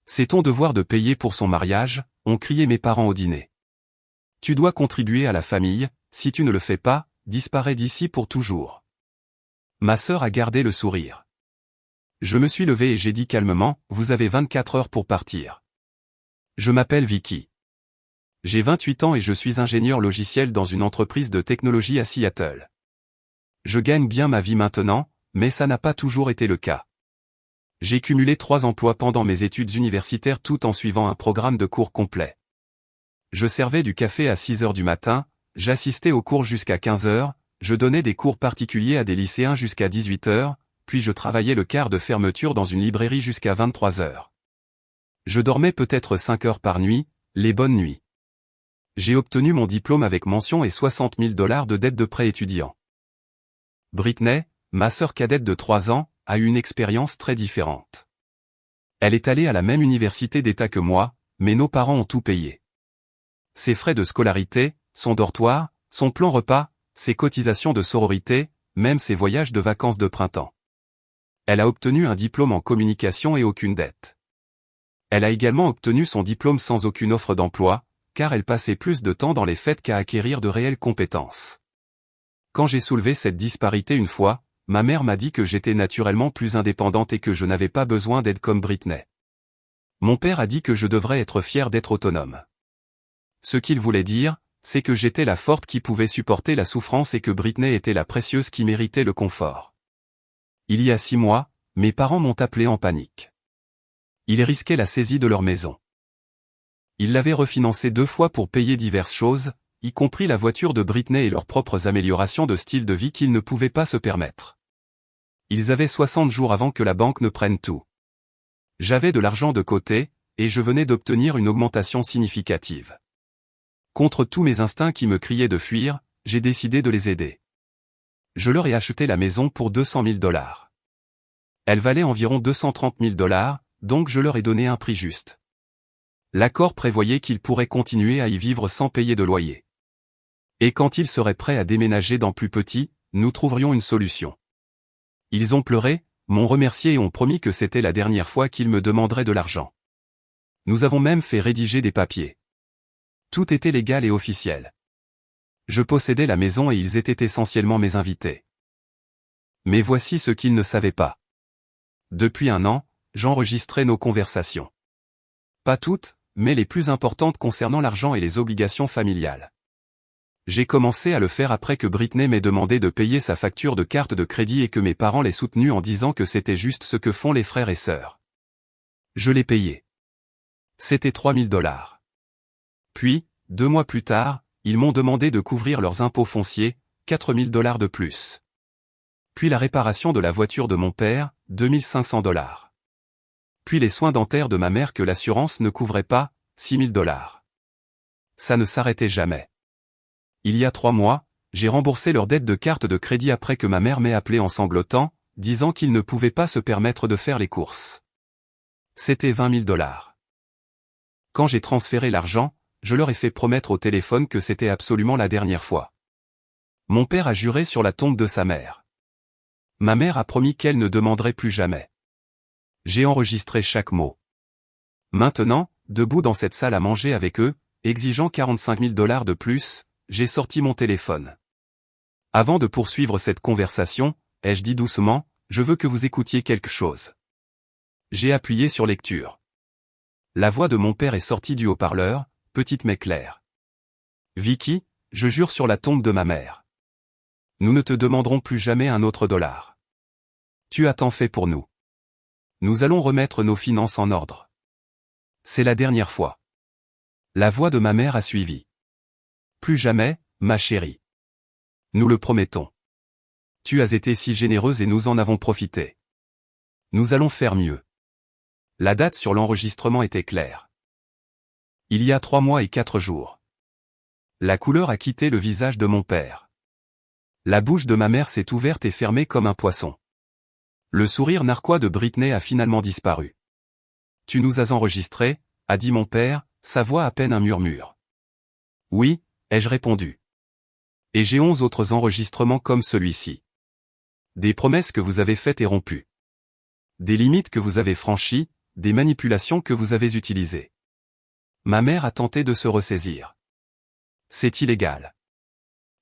C'est ton devoir de payer pour son mariage, ont crié mes parents au dîner. Tu dois contribuer à la famille, si tu ne le fais pas, disparais d'ici pour toujours. Ma sœur a gardé le sourire. Je me suis levé et j'ai dit calmement, vous avez 24 heures pour partir. Je m'appelle Vicky. J'ai 28 ans et je suis ingénieur logiciel dans une entreprise de technologie à Seattle. Je gagne bien ma vie maintenant, mais ça n'a pas toujours été le cas. J'ai cumulé 3 emplois pendant mes études universitaires tout en suivant un programme de cours complet. Je servais du café à 6 heures du matin, j'assistais aux cours jusqu'à 15 heures, je donnais des cours particuliers à des lycéens jusqu'à 18 heures, puis je travaillais le quart de fermeture dans une librairie jusqu'à 23 heures. Je dormais peut-être 5 heures par nuit, les bonnes nuits. J'ai obtenu mon diplôme avec mention et $60 000 de dette de prêt étudiant. Britney, ma sœur cadette de 3 ans, a eu une expérience très différente. Elle est allée à la même université d'État que moi, mais nos parents ont tout payé. Ses frais de scolarité, son dortoir, son plan repas, ses cotisations de sororité, même ses voyages de vacances de printemps. Elle a obtenu un diplôme en communication et aucune dette. Elle a également obtenu son diplôme sans aucune offre d'emploi, car elle passait plus de temps dans les fêtes qu'à acquérir de réelles compétences. Quand j'ai soulevé cette disparité une fois, ma mère m'a dit que j'étais naturellement plus indépendante et que je n'avais pas besoin d'aide comme Britney. Mon père a dit que je devrais être fier d'être autonome. Ce qu'il voulait dire, c'est que j'étais la forte qui pouvait supporter la souffrance et que Britney était la précieuse qui méritait le confort. Il y a 6 mois, mes parents m'ont appelé en panique. Ils risquaient la saisie de leur maison. Ils l'avaient refinancée 2 fois pour payer diverses choses, y compris la voiture de Britney et leurs propres améliorations de style de vie qu'ils ne pouvaient pas se permettre. Ils avaient 60 jours avant que la banque ne prenne tout. J'avais de l'argent de côté, et je venais d'obtenir une augmentation significative. Contre tous mes instincts qui me criaient de fuir, j'ai décidé de les aider. Je leur ai acheté la maison pour $200 000. Elle valait environ $230 000, donc je leur ai donné un prix juste. L'accord prévoyait qu'ils pourraient continuer à y vivre sans payer de loyer. Et quand ils seraient prêts à déménager dans plus petit, nous trouverions une solution. Ils ont pleuré, m'ont remercié et ont promis que c'était la dernière fois qu'ils me demanderaient de l'argent. Nous avons même fait rédiger des papiers. Tout était légal et officiel. Je possédais la maison et ils étaient essentiellement mes invités. Mais voici ce qu'ils ne savaient pas. Depuis 1 an, j'enregistrais nos conversations. Pas toutes, mais les plus importantes concernant l'argent et les obligations familiales. J'ai commencé à le faire après que Britney m'ait demandé de payer sa facture de carte de crédit et que mes parents l'aient soutenue en disant que c'était juste ce que font les frères et sœurs. Je l'ai payé. C'était $3 000. Puis, 2 mois plus tard, ils m'ont demandé de couvrir leurs impôts fonciers, $4 000 de plus. Puis la réparation de la voiture de mon père, $2 500. Puis les soins dentaires de ma mère que l'assurance ne couvrait pas, $6 000. Ça ne s'arrêtait jamais. Il y a 3 mois, j'ai remboursé leur dette de carte de crédit après que ma mère m'ait appelé en sanglotant, disant qu'ils ne pouvaient pas se permettre de faire les courses. C'était $20 000. Quand j'ai transféré l'argent, je leur ai fait promettre au téléphone que c'était absolument la dernière fois. Mon père a juré sur la tombe de sa mère. Ma mère a promis qu'elle ne demanderait plus jamais. J'ai enregistré chaque mot. Maintenant, debout dans cette salle à manger avec eux, exigeant $45 000 de plus, j'ai sorti mon téléphone. Avant de poursuivre cette conversation, ai-je dit doucement, je veux que vous écoutiez quelque chose. J'ai appuyé sur lecture. La voix de mon père est sortie du haut-parleur, petite mais claire. Vicky, je jure sur la tombe de ma mère. Nous ne te demanderons plus jamais un autre dollar. Tu as tant fait pour nous. Nous allons remettre nos finances en ordre. C'est la dernière fois. La voix de ma mère a suivi. Plus jamais, ma chérie. Nous le promettons. Tu as été si généreuse et nous en avons profité. Nous allons faire mieux. La date sur l'enregistrement était claire. Il y a 3 mois et 4 jours. La couleur a quitté le visage de mon père. La bouche de ma mère s'est ouverte et fermée comme un poisson. Le sourire narquois de Britney a finalement disparu. Tu nous as enregistrés, a dit mon père, sa voix à peine un murmure. Oui, ai-je répondu. Et j'ai 11 autres enregistrements comme celui-ci. Des promesses que vous avez faites et rompues. Des limites que vous avez franchies, des manipulations que vous avez utilisées. Ma mère a tenté de se ressaisir. C'est illégal.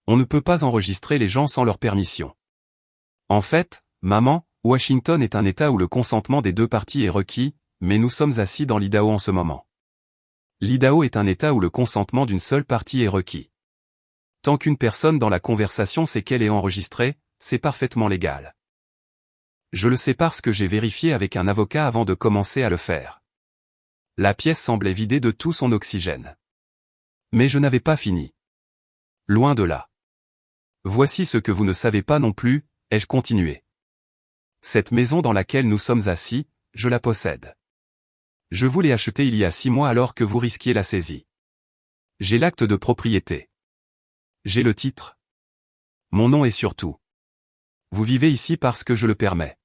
On ne peut pas enregistrer les gens sans leur permission. En fait, maman, Washington est un État où le consentement des deux parties est requis, mais nous sommes assis dans l'Idaho en ce moment. L'Idaho est un État où le consentement d'une seule partie est requis. Tant qu'une personne dans la conversation sait qu'elle est enregistrée, c'est parfaitement légal. Je le sais parce que j'ai vérifié avec un avocat avant de commencer à le faire. La pièce semblait vidée de tout son oxygène. Mais je n'avais pas fini. Loin de là. Voici ce que vous ne savez pas non plus, ai-je continué. Cette maison dans laquelle nous sommes assis, je la possède. Je vous l'ai achetée il y a 6 mois alors que vous risquiez la saisie. J'ai l'acte de propriété. J'ai le titre. Mon nom est sur tout. Vous vivez ici parce que je le permets.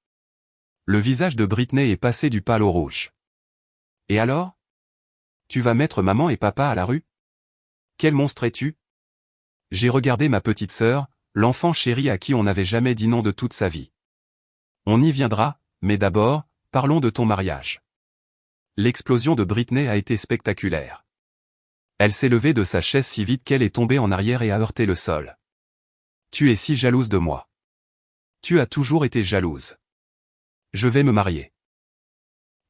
Le visage de Britney est passé du pâle au rouge. Et alors? Tu vas mettre maman et papa à la rue? Quel monstre es-tu? J'ai regardé ma petite sœur, l'enfant chéri à qui on n'avait jamais dit non de toute sa vie. On y viendra, mais d'abord, parlons de ton mariage. L'explosion de Britney a été spectaculaire. Elle s'est levée de sa chaise si vite qu'elle est tombée en arrière et a heurté le sol. Tu es si jalouse de moi. Tu as toujours été jalouse. Je vais me marier.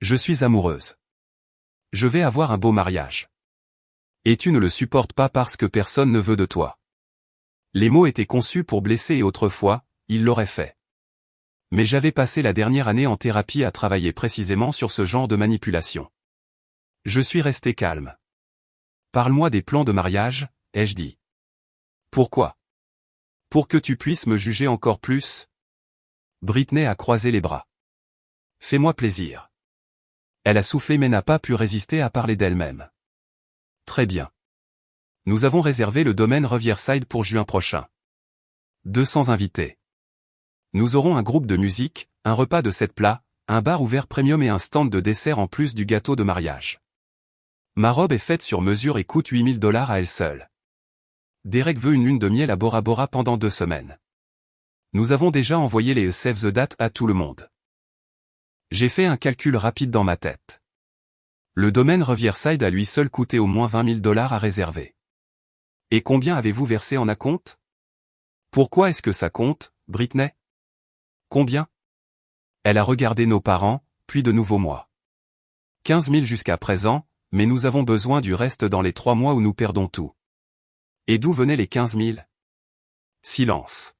Je suis amoureuse. Je vais avoir un beau mariage. Et tu ne le supportes pas parce que personne ne veut de toi. Les mots étaient conçus pour blesser et autrefois, il l'aurait fait. Mais j'avais passé la dernière année en thérapie à travailler précisément sur ce genre de manipulation. Je suis resté calme. Parle-moi des plans de mariage, ai-je dit. Pourquoi? Pour que tu puisses me juger encore plus? Britney a croisé les bras. Fais-moi plaisir. Elle a soufflé mais n'a pas pu résister à parler d'elle-même. Très bien. Nous avons réservé le domaine Riverside pour juin prochain. 200 invités. Nous aurons un groupe de musique, un repas de 7 plats, un bar ouvert premium et un stand de dessert en plus du gâteau de mariage. Ma robe est faite sur mesure et coûte $8 000 à elle seule. Derek veut une lune de miel à Bora Bora pendant 2 semaines. Nous avons déjà envoyé les save the date à tout le monde. J'ai fait un calcul rapide dans ma tête. Le domaine Riverside a lui seul coûté au moins $20 000 à réserver. Et combien avez-vous versé en acompte? Pourquoi est-ce que ça compte, Britney? Combien? Elle a regardé nos parents, puis de nouveau moi. 15 000 jusqu'à présent, mais nous avons besoin du reste dans les 3 mois où nous perdons tout. Et d'où venaient les 15 000? Silence.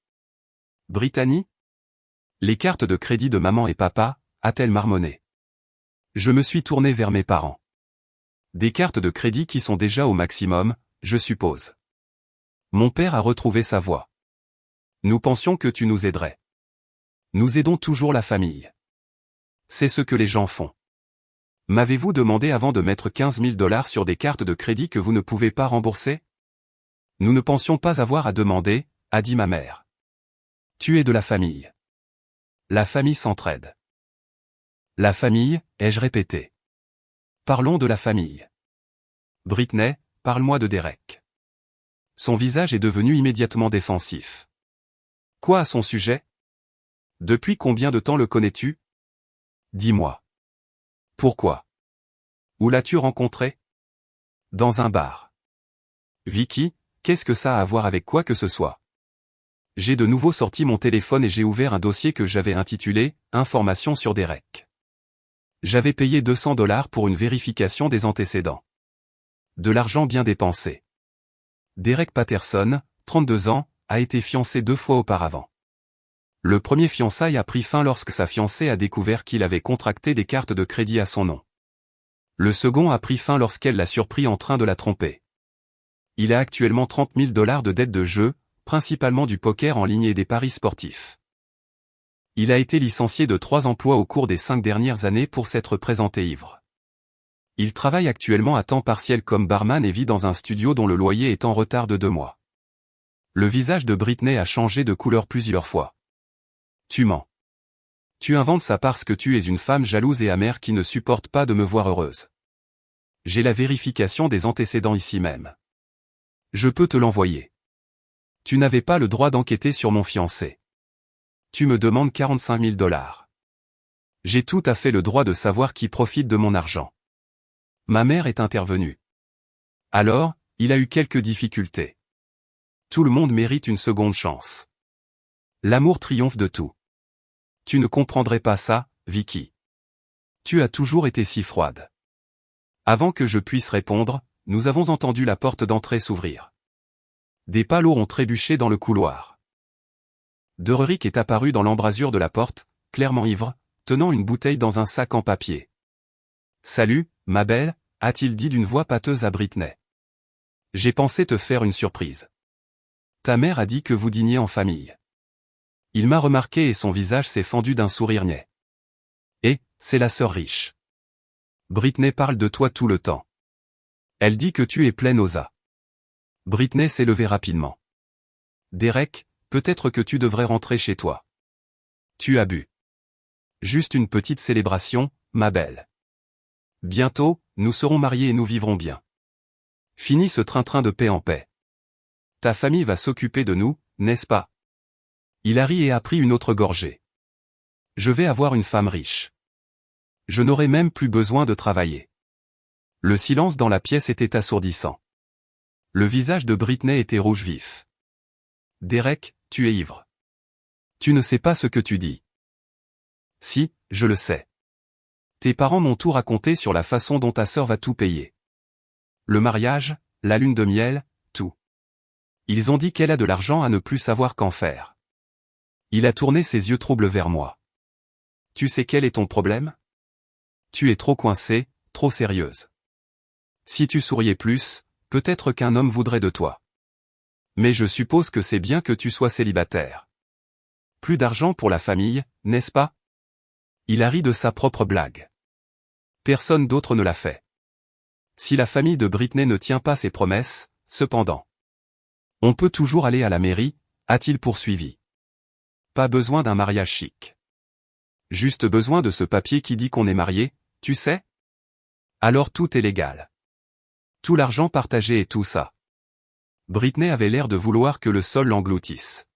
Brittany? Les cartes de crédit de maman et papa, a-t-elle marmonné. Je me suis tourné vers mes parents. Des cartes de crédit qui sont déjà au maximum, je suppose. Mon père a retrouvé sa voix. Nous pensions que tu nous aiderais. Nous aidons toujours la famille. C'est ce que les gens font. M'avez-vous demandé avant de mettre 15 000 $ sur des cartes de crédit que vous ne pouvez pas rembourser? Nous ne pensions pas avoir à demander, a dit ma mère. Tu es de la famille. La famille s'entraide. La famille, ai-je répété. Parlons de la famille. Britney, parle-moi de Derek. Son visage est devenu immédiatement défensif. Quoi à son sujet? Depuis combien de temps le connais-tu? Dis-moi. Pourquoi? Où l'as-tu rencontré? Dans un bar. Vicky, qu'est-ce que ça a à voir avec quoi que ce soit? J'ai de nouveau sorti mon téléphone et j'ai ouvert un dossier que j'avais intitulé « Informations sur Derek ». J'avais payé $200 pour une vérification des antécédents. De l'argent bien dépensé. Derek Patterson, 32 ans, a été fiancé 2 fois auparavant. Le premier fiançailles a pris fin lorsque sa fiancée a découvert qu'il avait contracté des cartes de crédit à son nom. Le second a pris fin lorsqu'elle l'a surpris en train de la tromper. Il a actuellement $30 000 de dettes de jeu, principalement du poker en ligne et des paris sportifs. Il a été licencié de 3 emplois au cours des 5 dernières années pour s'être présenté ivre. Il travaille actuellement à temps partiel comme barman et vit dans un studio dont le loyer est en retard de 2 mois. Le visage de Britney a changé de couleur plusieurs fois. Tu mens. Tu inventes ça parce que tu es une femme jalouse et amère qui ne supporte pas de me voir heureuse. J'ai la vérification des antécédents ici même. Je peux te l'envoyer. Tu n'avais pas le droit d'enquêter sur mon fiancé. Tu me demandes $45 000. J'ai tout à fait le droit de savoir qui profite de mon argent. Ma mère est intervenue. Alors, il a eu quelques difficultés. Tout le monde mérite une seconde chance. L'amour triomphe de tout. Tu ne comprendrais pas ça, Vicky. Tu as toujours été si froide. Avant que je puisse répondre, nous avons entendu la porte d'entrée s'ouvrir. Des palos ont trébuché dans le couloir. Dererick est apparu dans l'embrasure de la porte, clairement ivre, tenant une bouteille dans un sac en papier. « Salut, ma belle », a-t-il dit d'une voix pâteuse à Britney. « J'ai pensé te faire une surprise. Ta mère a dit que vous dîniez en famille. » Il m'a remarqué et son visage s'est fendu d'un sourire niais. « Et, c'est la sœur riche. Britney parle de toi tout le temps. Elle dit que tu es pleine aux as. » Britney s'est levée rapidement. « Derek, peut-être que tu devrais rentrer chez toi. Tu as bu. Juste une petite célébration, ma belle. Bientôt, nous serons mariés et nous vivrons bien. Fini ce train-train de paix en paix. Ta famille va s'occuper de nous, n'est-ce pas? » Il a ri et a pris une autre gorgée. « Je vais avoir une femme riche. Je n'aurai même plus besoin de travailler. » Le silence dans la pièce était assourdissant. Le visage de Britney était rouge vif. « Derek, tu es ivre. Tu ne sais pas ce que tu dis. » « Si, je le sais. Tes parents m'ont tout raconté sur la façon dont ta sœur va tout payer. Le mariage, la lune de miel, tout. Ils ont dit qu'elle a de l'argent à ne plus savoir qu'en faire. » Il a tourné ses yeux troubles vers moi. « Tu sais quel est ton problème? Tu es trop coincée, trop sérieuse. Si tu souriais plus, peut-être qu'un homme voudrait de toi. Mais je suppose que c'est bien que tu sois célibataire. Plus d'argent pour la famille, n'est-ce pas? » Il a ri de sa propre blague. Personne d'autre ne l'a fait. Si la famille de Britney ne tient pas ses promesses, cependant. On peut toujours aller à la mairie, a-t-il poursuivi. Pas besoin d'un mariage chic. Juste besoin de ce papier qui dit qu'on est marié, tu sais? Alors tout est légal. Tout l'argent partagé et tout ça. Britney avait l'air de vouloir que le sol l'engloutisse.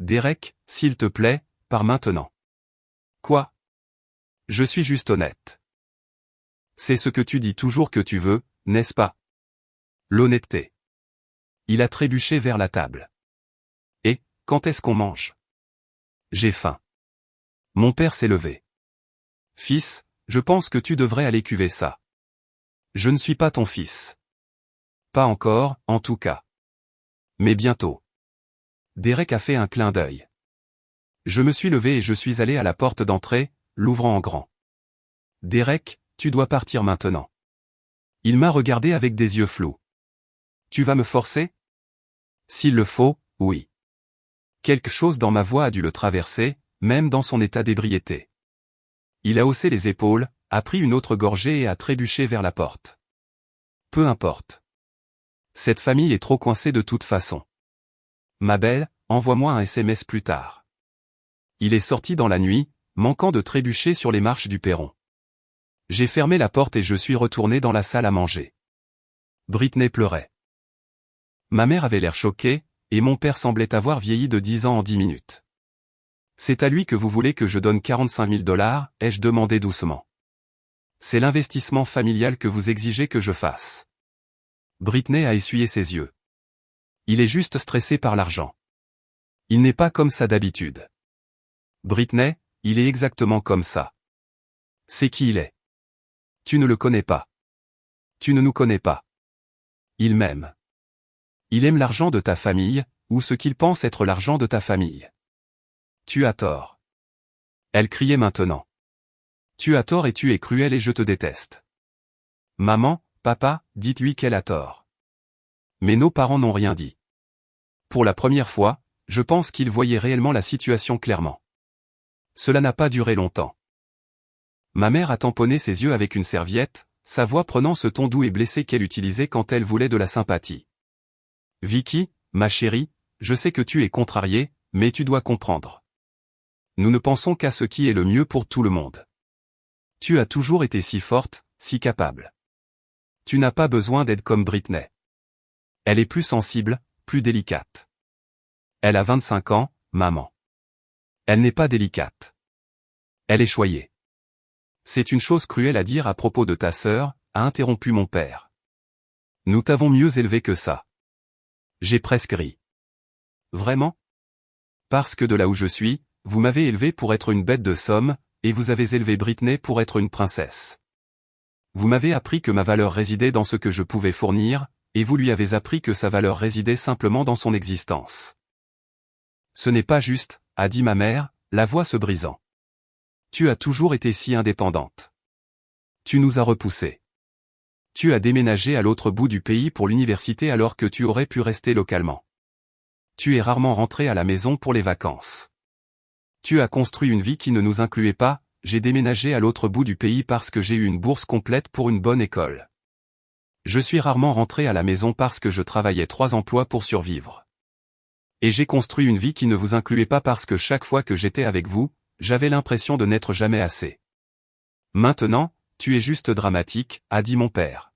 Derek, s'il te plaît, pars maintenant. Quoi? Je suis juste honnête. C'est ce que tu dis toujours que tu veux, n'est-ce pas? L'honnêteté. Il a trébuché vers la table. Et, quand est-ce qu'on mange? J'ai faim. Mon père s'est levé. Fils, je pense que tu devrais aller cuver ça. Je ne suis pas ton fils. Pas encore, en tout cas. Mais bientôt. Derek a fait un clin d'œil. Je me suis levé et je suis allé à la porte d'entrée, l'ouvrant en grand. Derek, tu dois partir maintenant. Il m'a regardé avec des yeux flous. Tu vas me forcer? S'il le faut, oui. Quelque chose dans ma voix a dû le traverser, même dans son état d'ébriété. Il a haussé les épaules, a pris une autre gorgée et a trébuché vers la porte. Peu importe. Cette famille est trop coincée de toute façon. Ma belle, envoie-moi un SMS plus tard. Il est sorti dans la nuit, manquant de trébucher sur les marches du perron. J'ai fermé la porte et je suis retourné dans la salle à manger. Britney pleurait. Ma mère avait l'air choquée, et mon père semblait avoir vieilli de 10 ans en 10 minutes. C'est à lui que vous voulez que je donne 45 000 $, ai-je demandé doucement. C'est l'investissement familial que vous exigez que je fasse. Britney a essuyé ses yeux. Il est juste stressé par l'argent. Il n'est pas comme ça d'habitude. Britney, il est exactement comme ça. C'est qui il est. Tu ne le connais pas. Tu ne nous connais pas. Il m'aime. Il aime l'argent de ta famille, ou ce qu'il pense être l'argent de ta famille. Tu as tort. Elle criait maintenant. Tu as tort et tu es cruel et je te déteste. Maman, papa, dites-lui qu'elle a tort. Mais nos parents n'ont rien dit. Pour la première fois, je pense qu'ils voyaient réellement la situation clairement. Cela n'a pas duré longtemps. Ma mère a tamponné ses yeux avec une serviette, sa voix prenant ce ton doux et blessé qu'elle utilisait quand elle voulait de la sympathie. Vicky, ma chérie, je sais que tu es contrariée, mais tu dois comprendre. Nous ne pensons qu'à ce qui est le mieux pour tout le monde. Tu as toujours été si forte, si capable. Tu n'as pas besoin d'aide comme Britney. Elle est plus sensible, plus délicate. Elle a 25 ans, maman. Elle n'est pas délicate. Elle est choyée. C'est une chose cruelle à dire à propos de ta sœur, a interrompu mon père. Nous t'avons mieux élevé que ça. J'ai presque ri. Vraiment? Parce que de là où je suis, vous m'avez élevé pour être une bête de somme, et vous avez élevé Britney pour être une princesse. Vous m'avez appris que ma valeur résidait dans ce que je pouvais fournir, et vous lui avez appris que sa valeur résidait simplement dans son existence. Ce n'est pas juste, a dit ma mère, la voix se brisant. Tu as toujours été si indépendante. Tu nous as repoussés. Tu as déménagé à l'autre bout du pays pour l'université alors que tu aurais pu rester localement. Tu es rarement rentré à la maison pour les vacances. Tu as construit une vie qui ne nous incluait pas, j'ai déménagé à l'autre bout du pays parce que j'ai eu une bourse complète pour une bonne école. Je suis rarement rentré à la maison parce que je travaillais 3 emplois pour survivre. Et j'ai construit une vie qui ne vous incluait pas parce que chaque fois que j'étais avec vous, j'avais l'impression de n'être jamais assez. Maintenant, tu es juste dramatique, a dit mon père.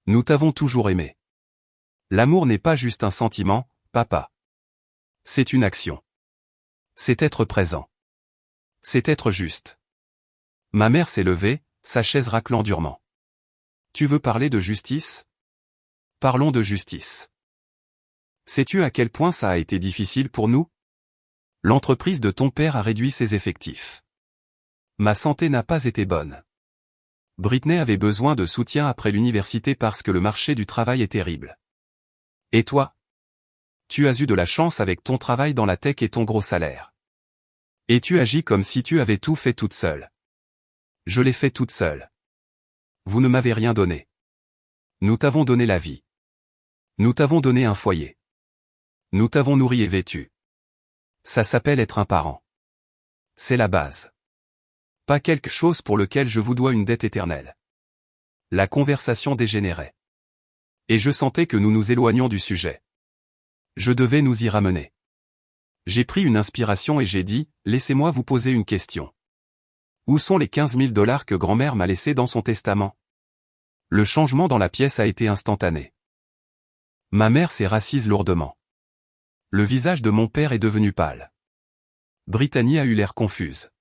Nous t'avons toujours aimé. L'amour n'est pas juste un sentiment, papa. C'est une action. C'est être présent. C'est être juste. Ma mère s'est levée, sa chaise raclant durement. Tu veux parler de justice? Parlons de justice. Sais-tu à quel point ça a été difficile pour nous? L'entreprise de ton père a réduit ses effectifs. Ma santé n'a pas été bonne. Britney avait besoin de soutien après l'université parce que le marché du travail est terrible. Et toi? Tu as eu de la chance avec ton travail dans la tech et ton gros salaire. Et tu agis comme si tu avais tout fait toute seule. Je l'ai fait toute seule. Vous ne m'avez rien donné. Nous t'avons donné la vie. Nous t'avons donné un foyer. Nous t'avons nourri et vêtu. Ça s'appelle être un parent. C'est la base. Pas quelque chose pour lequel je vous dois une dette éternelle. La conversation dégénérait. Et je sentais que nous nous éloignions du sujet. Je devais nous y ramener. J'ai pris une inspiration et j'ai dit, laissez-moi vous poser une question. Où sont les 15 000 $ que grand-mère m'a laissés dans son testament? Le changement dans la pièce a été instantané. Ma mère s'est rassise lourdement. Le visage de mon père est devenu pâle. Brittany a eu l'air confuse.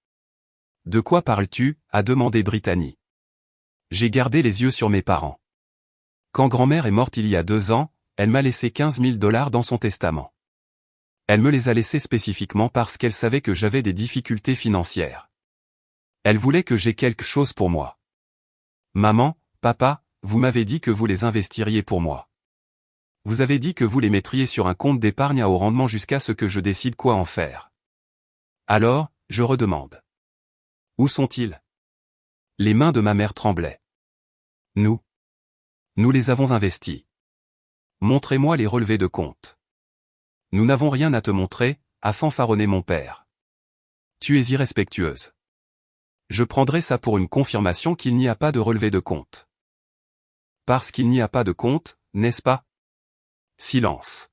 De quoi parles-tu? A demandé Brittany. J'ai gardé les yeux sur mes parents. Quand grand-mère est morte il y a 2 ans, elle m'a laissé 15 000 $ dans son testament. Elle me les a laissés spécifiquement parce qu'elle savait que j'avais des difficultés financières. Elle voulait que j'aie quelque chose pour moi. Maman, papa, vous m'avez dit que vous les investiriez pour moi. Vous avez dit que vous les mettriez sur un compte d'épargne à haut rendement jusqu'à ce que je décide quoi en faire. Alors, je redemande. Où sont-ils? Les mains de ma mère tremblaient. Nous les avons investis. Montrez-moi les relevés de compte. Nous n'avons rien à te montrer, a fanfaronné mon père. Tu es irrespectueuse. Je prendrai ça pour une confirmation qu'il n'y a pas de relevé de compte. Parce qu'il n'y a pas de compte, n'est-ce pas? Silence.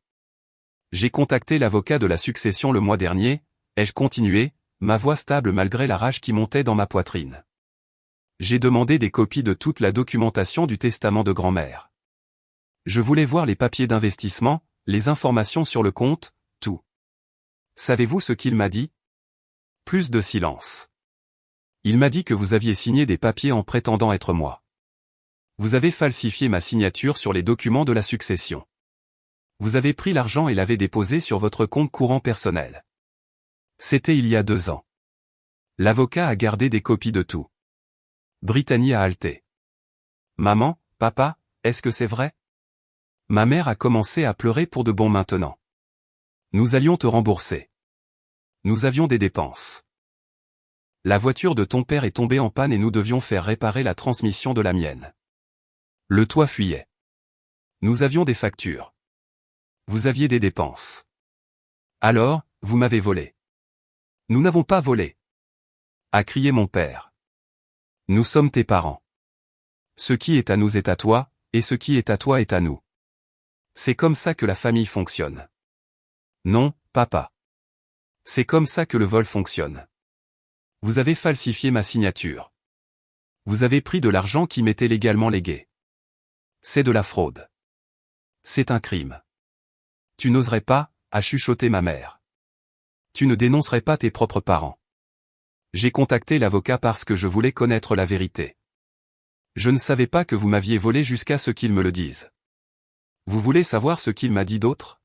J'ai contacté l'avocat de la succession le mois dernier, ai-je continué, ma voix stable malgré la rage qui montait dans ma poitrine. J'ai demandé des copies de toute la documentation du testament de grand-mère. Je voulais voir les papiers d'investissement, les informations sur le compte, tout. Savez-vous ce qu'il m'a dit? Plus de silence. Il m'a dit que vous aviez signé des papiers en prétendant être moi. Vous avez falsifié ma signature sur les documents de la succession. Vous avez pris l'argent et l'avez déposé sur votre compte courant personnel. C'était il y a 2 ans. L'avocat a gardé des copies de tout. Brittany a haleté. Maman, papa, est-ce que c'est vrai? Ma mère a commencé à pleurer pour de bon maintenant. Nous allions te rembourser. Nous avions des dépenses. La voiture de ton père est tombée en panne et nous devions faire réparer la transmission de la mienne. Le toit fuyait. Nous avions des factures. Vous aviez des dépenses. Alors, vous m'avez volé. Nous n'avons pas volé, a crié mon père. Nous sommes tes parents. Ce qui est à nous est à toi, et ce qui est à toi est à nous. C'est comme ça que la famille fonctionne. Non, papa. C'est comme ça que le vol fonctionne. Vous avez falsifié ma signature. Vous avez pris de l'argent qui m'était légalement légué. C'est de la fraude. C'est un crime. Tu n'oserais pas, a chuchoté ma mère. Tu ne dénoncerais pas tes propres parents. J'ai contacté l'avocat parce que je voulais connaître la vérité. Je ne savais pas que vous m'aviez volé jusqu'à ce qu'il me le dise. Vous voulez savoir ce qu'il m'a dit d'autre?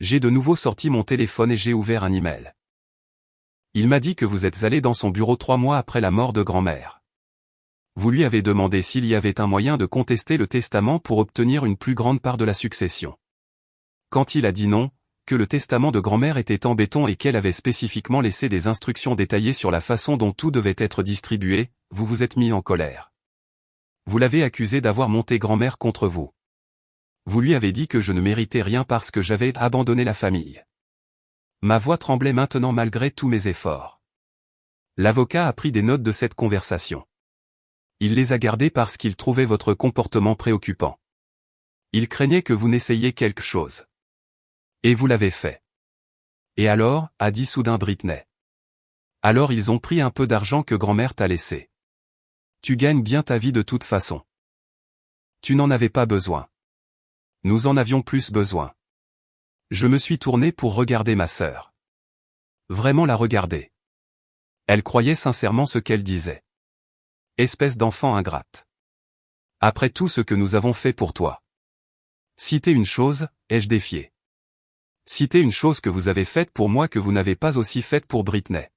J'ai de nouveau sorti mon téléphone et j'ai ouvert un email. Il m'a dit que vous êtes allé dans son bureau 3 mois après la mort de grand-mère. Vous lui avez demandé s'il y avait un moyen de contester le testament pour obtenir une plus grande part de la succession. Quand il a dit non, que le testament de grand-mère était en béton et qu'elle avait spécifiquement laissé des instructions détaillées sur la façon dont tout devait être distribué, vous vous êtes mis en colère. Vous l'avez accusé d'avoir monté grand-mère contre vous. Vous lui avez dit que je ne méritais rien parce que j'avais abandonné la famille. Ma voix tremblait maintenant malgré tous mes efforts. L'avocat a pris des notes de cette conversation. Il les a gardées parce qu'il trouvait votre comportement préoccupant. Il craignait que vous n'essayiez quelque chose. Et vous l'avez fait. Et alors, a dit soudain Britney. Alors ils ont pris un peu d'argent que grand-mère t'a laissé. Tu gagnes bien ta vie de toute façon. Tu n'en avais pas besoin. Nous en avions plus besoin. Je me suis tourné pour regarder ma sœur. Vraiment la regarder. Elle croyait sincèrement ce qu'elle disait. Espèce d'enfant ingrate. Après tout ce que nous avons fait pour toi. Citer une chose, ai-je défié. Citer une chose que vous avez faite pour moi que vous n'avez pas aussi faite pour Britney.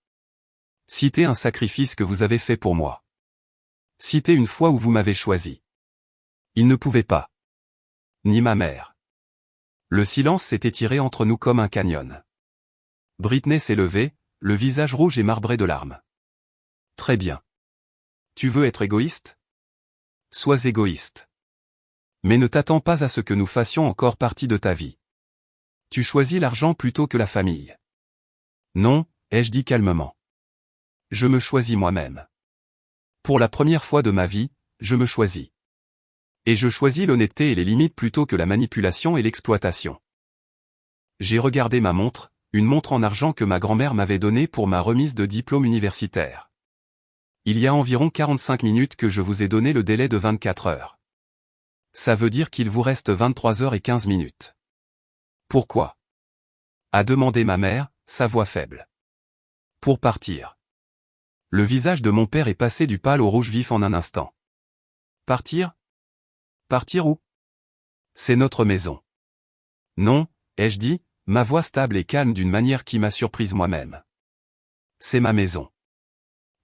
Citer un sacrifice que vous avez fait pour moi. Citer une fois où vous m'avez choisi. Il ne pouvait pas. Ni ma mère. Le silence s'est étiré entre nous comme un canyon. Britney s'est levée, le visage rouge et marbré de larmes. Très bien. Tu veux être égoïste? Sois égoïste. Mais ne t'attends pas à ce que nous fassions encore partie de ta vie. Tu choisis l'argent plutôt que la famille. Non, ai-je dit calmement. Je me choisis moi-même. Pour la première fois de ma vie, je me choisis. Et je choisis l'honnêteté et les limites plutôt que la manipulation et l'exploitation. J'ai regardé ma montre, une montre en argent que ma grand-mère m'avait donnée pour ma remise de diplôme universitaire. Il y a environ 45 minutes que je vous ai donné le délai de 24 heures. Ça veut dire qu'il vous reste 23 heures et 15 minutes. Pourquoi? A demandé ma mère, sa voix faible. Pour partir. Le visage de mon père est passé du pâle au rouge vif en un instant. Partir? Partir où? C'est notre maison. Non, ai-je dit, ma voix stable et calme d'une manière qui m'a surprise moi-même. C'est ma maison.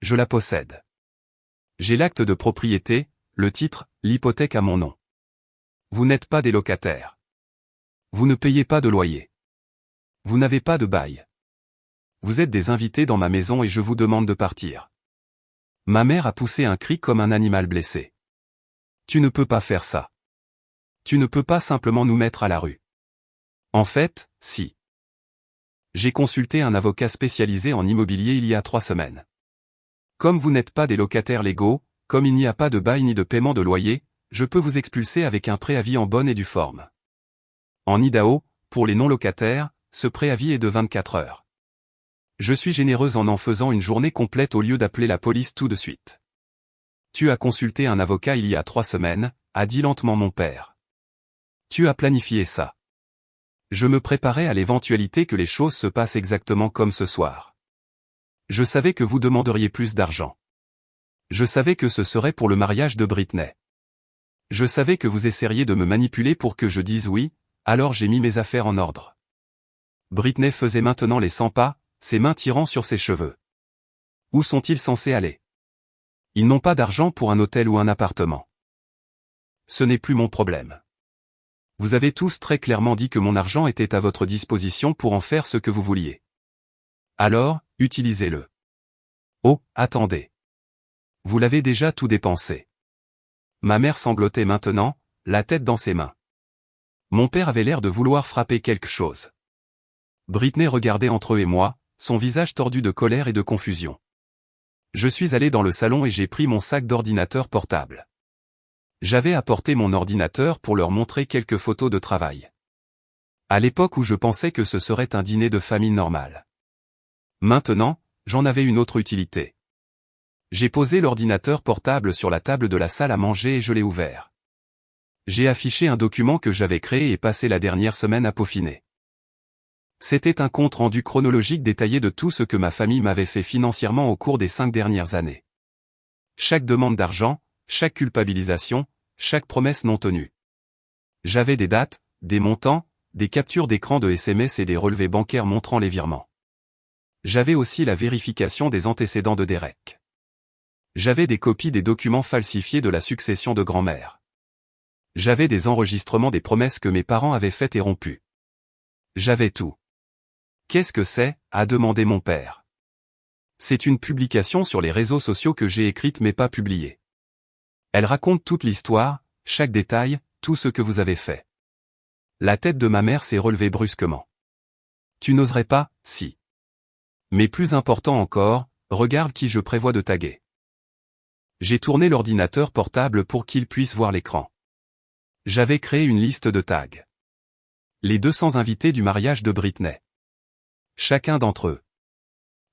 Je la possède. J'ai l'acte de propriété, le titre, l'hypothèque à mon nom. Vous n'êtes pas des locataires. Vous ne payez pas de loyer. Vous n'avez pas de bail. Vous êtes des invités dans ma maison et je vous demande de partir. Ma mère a poussé un cri comme un animal blessé. Tu ne peux pas faire ça. Tu ne peux pas simplement nous mettre à la rue. En fait, si. J'ai consulté un avocat spécialisé en immobilier il y a 3 semaines. Comme vous n'êtes pas des locataires légaux, comme il n'y a pas de bail ni de paiement de loyer, je peux vous expulser avec un préavis en bonne et due forme. En Idaho, pour les non-locataires, ce préavis est de 24 heures. Je suis généreuse en faisant une journée complète au lieu d'appeler la police tout de suite. Tu as consulté un avocat il y a 3 semaines, a dit lentement mon père. Tu as planifié ça. Je me préparais à l'éventualité que les choses se passent exactement comme ce soir. Je savais que vous demanderiez plus d'argent. Je savais que ce serait pour le mariage de Britney. Je savais que vous essaieriez de me manipuler pour que je dise oui, alors j'ai mis mes affaires en ordre. Britney faisait maintenant les 100 pas, ses mains tirant sur ses cheveux. Où sont-ils censés aller? Ils n'ont pas d'argent pour un hôtel ou un appartement. Ce n'est plus mon problème. Vous avez tous très clairement dit que mon argent était à votre disposition pour en faire ce que vous vouliez. Alors, utilisez-le. Oh, attendez. Vous l'avez déjà tout dépensé. Ma mère sanglotait maintenant, la tête dans ses mains. Mon père avait l'air de vouloir frapper quelque chose. Britney regardait entre eux et moi, son visage tordu de colère et de confusion. Je suis allé dans le salon et j'ai pris mon sac d'ordinateur portable. J'avais apporté mon ordinateur pour leur montrer quelques photos de travail. À l'époque où je pensais que ce serait un dîner de famille normal. Maintenant, j'en avais une autre utilité. J'ai posé l'ordinateur portable sur la table de la salle à manger et je l'ai ouvert. J'ai affiché un document que j'avais créé et passé la dernière semaine à peaufiner. C'était un compte rendu chronologique détaillé de tout ce que ma famille m'avait fait financièrement au cours des 5 dernières années. Chaque demande d'argent, chaque culpabilisation, chaque promesse non tenue. J'avais des dates, des montants, des captures d'écran de SMS et des relevés bancaires montrant les virements. J'avais aussi la vérification des antécédents de Derek. J'avais des copies des documents falsifiés de la succession de grand-mère. J'avais des enregistrements des promesses que mes parents avaient faites et rompues. J'avais tout. Qu'est-ce que c'est ? A demandé mon père. C'est une publication sur les réseaux sociaux que j'ai écrite mais pas publiée. Elle raconte toute l'histoire, chaque détail, tout ce que vous avez fait. La tête de ma mère s'est relevée brusquement. Tu n'oserais pas, si. Mais plus important encore, regarde qui je prévois de taguer. J'ai tourné l'ordinateur portable pour qu'il puisse voir l'écran. J'avais créé une liste de tags. Les 200 invités du mariage de Britney. Chacun d'entre eux.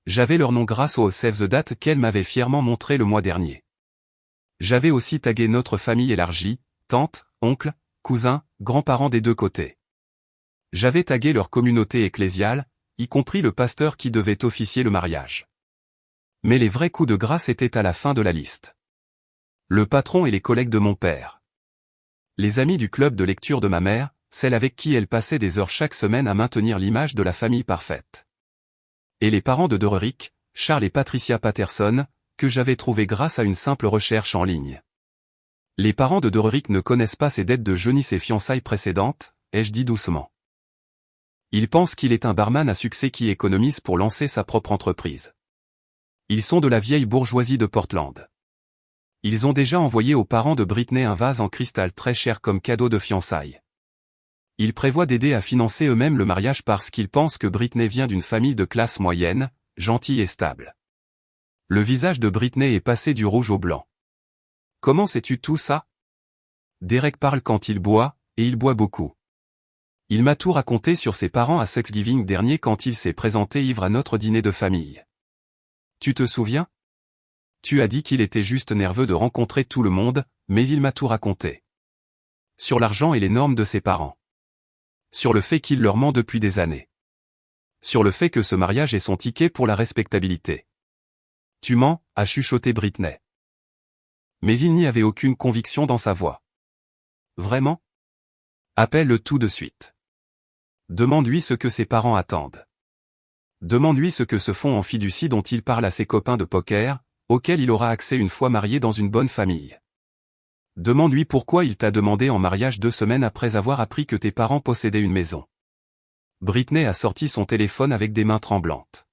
J'avais leur nom grâce au Save the Date qu'elle m'avait fièrement montré le mois dernier. J'avais aussi tagué notre famille élargie, tantes, oncles, cousins, grands-parents des deux côtés. J'avais tagué leur communauté ecclésiale, y compris le pasteur qui devait officier le mariage. Mais les vrais coups de grâce étaient à la fin de la liste. Le patron et les collègues de mon père. Les amis du club de lecture de ma mère, celle avec qui elle passait des heures chaque semaine à maintenir l'image de la famille parfaite. Et les parents de Derek, Charles et Patricia Patterson, que j'avais trouvés grâce à une simple recherche en ligne. Les parents de Derek ne connaissent pas ses dettes de jeu ni ses fiançailles précédentes, ai-je dit doucement. Ils pensent qu'il est un barman à succès qui économise pour lancer sa propre entreprise. Ils sont de la vieille bourgeoisie de Portland. Ils ont déjà envoyé aux parents de Britney un vase en cristal très cher comme cadeau de fiançailles. Ils prévoient d'aider à financer eux-mêmes le mariage parce qu'ils pensent que Britney vient d'une famille de classe moyenne, gentille et stable. Le visage de Britney est passé du rouge au blanc. Comment sais-tu tout ça ? Derek parle quand il boit, et il boit beaucoup. Il m'a tout raconté sur ses parents à Thanksgiving dernier quand il s'est présenté ivre à notre dîner de famille. Tu te souviens ? Tu as dit qu'il était juste nerveux de rencontrer tout le monde, mais il m'a tout raconté. Sur l'argent et les normes de ses parents. Sur le fait qu'il leur ment depuis des années. Sur le fait que ce mariage est son ticket pour la respectabilité. Tu mens, a chuchoté Britney. Mais il n'y avait aucune conviction dans sa voix. Vraiment ? Appelle-le tout de suite. Demande-lui ce que ses parents attendent. Demande-lui ce que se font en fiducie dont il parle à ses copains de poker, auxquels il aura accès une fois marié dans une bonne famille. Demande-lui pourquoi il t'a demandé en mariage 2 semaines après avoir appris que tes parents possédaient une maison. Britney a sorti son téléphone avec des mains tremblantes.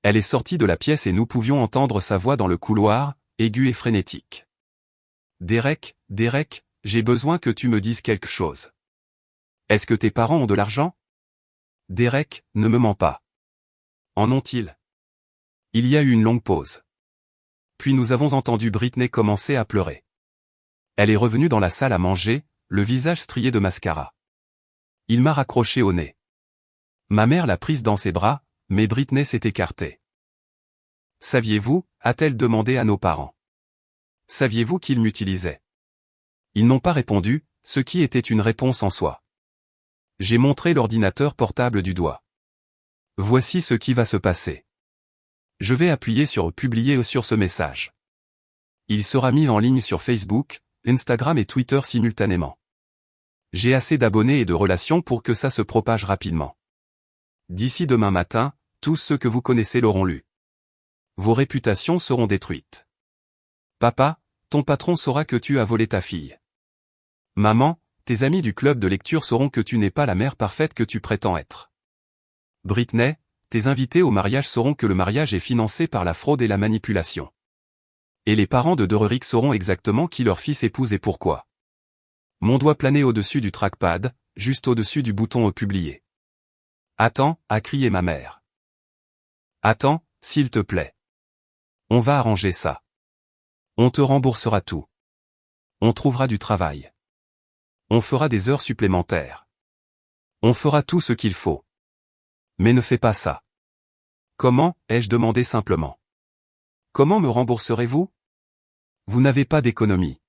Elle est sortie de la pièce et nous pouvions entendre sa voix dans le couloir, aiguë et frénétique. Derek, j'ai besoin que tu me dises quelque chose. Est-ce que tes parents ont de l'argent ? Derek, ne me mens pas. En ont-ils ? Il y a eu une longue pause. Puis nous avons entendu Britney commencer à pleurer. Elle est revenue dans la salle à manger, le visage strié de mascara. Il m'a raccroché au nez. Ma mère l'a prise dans ses bras, mais Britney s'est écartée. Saviez-vous, a-t-elle demandé à nos parents. Saviez-vous qu'ils m'utilisaient ? Ils n'ont pas répondu, ce qui était une réponse en soi. J'ai montré l'ordinateur portable du doigt. Voici ce qui va se passer. Je vais appuyer sur publier sur ce message. Il sera mis en ligne sur Facebook, Instagram et Twitter simultanément. J'ai assez d'abonnés et de relations pour que ça se propage rapidement. D'ici demain matin, tous ceux que vous connaissez l'auront lu. Vos réputations seront détruites. Papa, ton patron saura que tu as volé ta fille. Maman, tes amis du club de lecture sauront que tu n'es pas la mère parfaite que tu prétends être. Britney, tes invités au mariage sauront que le mariage est financé par la fraude et la manipulation. Et les parents de Derek sauront exactement qui leur fils épouse et pourquoi. Mon doigt planait au-dessus du trackpad, juste au-dessus du bouton publier. Attends, a crié ma mère. Attends, s'il te plaît. On va arranger ça. On te remboursera tout. On trouvera du travail. On fera des heures supplémentaires. On fera tout ce qu'il faut. Mais ne fais pas ça. Comment, ai-je demandé simplement. Comment me rembourserez-vous ? Vous n'avez pas d'économie.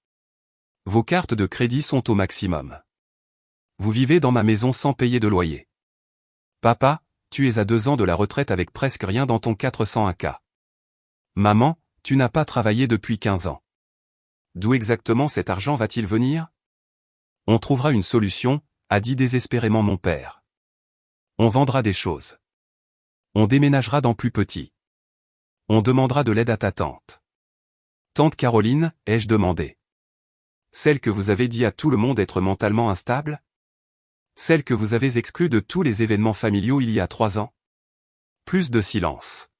Vos cartes de crédit sont au maximum. Vous vivez dans ma maison sans payer de loyer. Papa, tu es à 2 ans de la retraite avec presque rien dans ton 401K. Maman, tu n'as pas travaillé depuis 15 ans. D'où exactement cet argent va-t-il venir? On trouvera une solution, a dit désespérément mon père. On vendra des choses. On déménagera dans plus petit. On demandera de l'aide à ta tante. Tante Caroline, ai-je demandé. Celle que vous avez dit à tout le monde être mentalement instable? Celle que vous avez exclue de tous les événements familiaux il y a 3 ans? Plus de silence.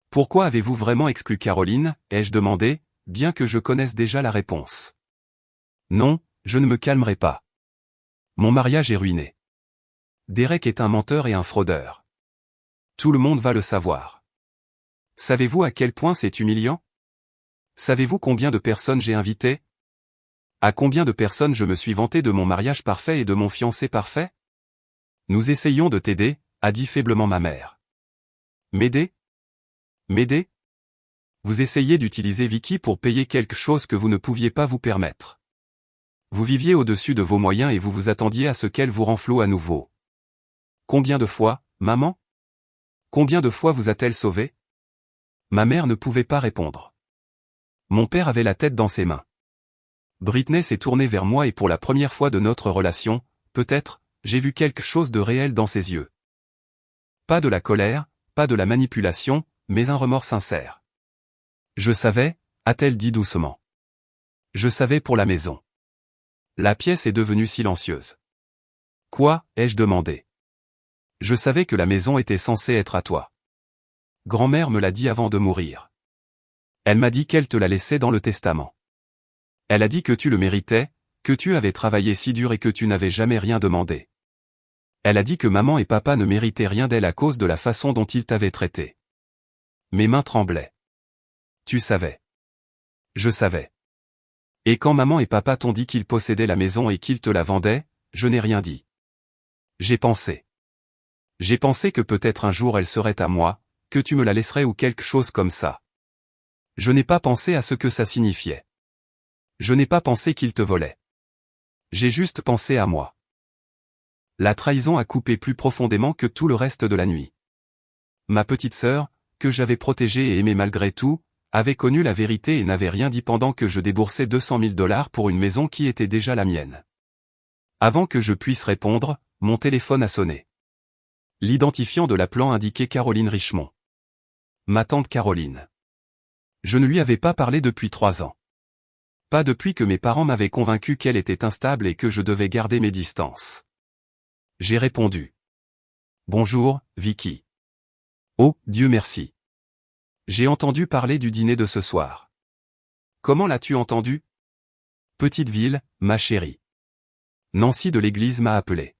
Pourquoi avez-vous vraiment exclu Caroline, ai-je demandé, bien que je connaisse déjà la réponse. Non, je ne me calmerai pas. Mon mariage est ruiné. Derek est un menteur et un fraudeur. Tout le monde va le savoir. Savez-vous à quel point c'est humiliant? Savez-vous combien de personnes j'ai invitées? À combien de personnes je me suis vanté de mon mariage parfait et de mon fiancé parfait? Nous essayons de t'aider, a dit faiblement ma mère. M'aider? M'aider? Vous essayez d'utiliser Vicky pour payer quelque chose que vous ne pouviez pas vous permettre. Vous viviez au-dessus de vos moyens et vous vous attendiez à ce qu'elle vous renfloue à nouveau. Combien de fois, maman? Combien de fois vous a-t-elle sauvé? Ma mère ne pouvait pas répondre. Mon père avait la tête dans ses mains. Britney s'est tournée vers moi et pour la première fois de notre relation, peut-être, j'ai vu quelque chose de réel dans ses yeux. Pas de la colère, pas de la manipulation, mais un remords sincère. Je savais, a-t-elle dit doucement. Je savais pour la maison. La pièce est devenue silencieuse. Quoi, ai-je demandé. Je savais que la maison était censée être à toi. Grand-mère me l'a dit avant de mourir. Elle m'a dit qu'elle te la laissait dans le testament. Elle a dit que tu le méritais, que tu avais travaillé si dur et que tu n'avais jamais rien demandé. Elle a dit que maman et papa ne méritaient rien d'elle à cause de la façon dont ils t'avaient traité. Mes mains tremblaient. Tu savais. Je savais. Et quand maman et papa t'ont dit qu'ils possédaient la maison et qu'ils te la vendaient, je n'ai rien dit. J'ai pensé. J'ai pensé que peut-être un jour elle serait à moi, que tu me la laisserais ou quelque chose comme ça. Je n'ai pas pensé à ce que ça signifiait. Je n'ai pas pensé qu'il te volait. J'ai juste pensé à moi. La trahison a coupé plus profondément que tout le reste de la nuit. Ma petite sœur, que j'avais protégée et aimée malgré tout, avait connu la vérité et n'avait rien dit pendant que je déboursais 200 000 $ pour une maison qui était déjà la mienne. Avant que je puisse répondre, mon téléphone a sonné. L'identifiant de l'appelant indiquait Caroline Richemont. Ma tante Caroline. Je ne lui avais pas parlé depuis 3 ans. Pas depuis que mes parents m'avaient convaincu qu'elle était instable et que je devais garder mes distances. J'ai répondu. Bonjour, Vicky. Oh, Dieu merci. J'ai entendu parler du dîner de ce soir. Comment l'as-tu entendu? Petite ville, ma chérie. Nancy de l'église m'a appelé.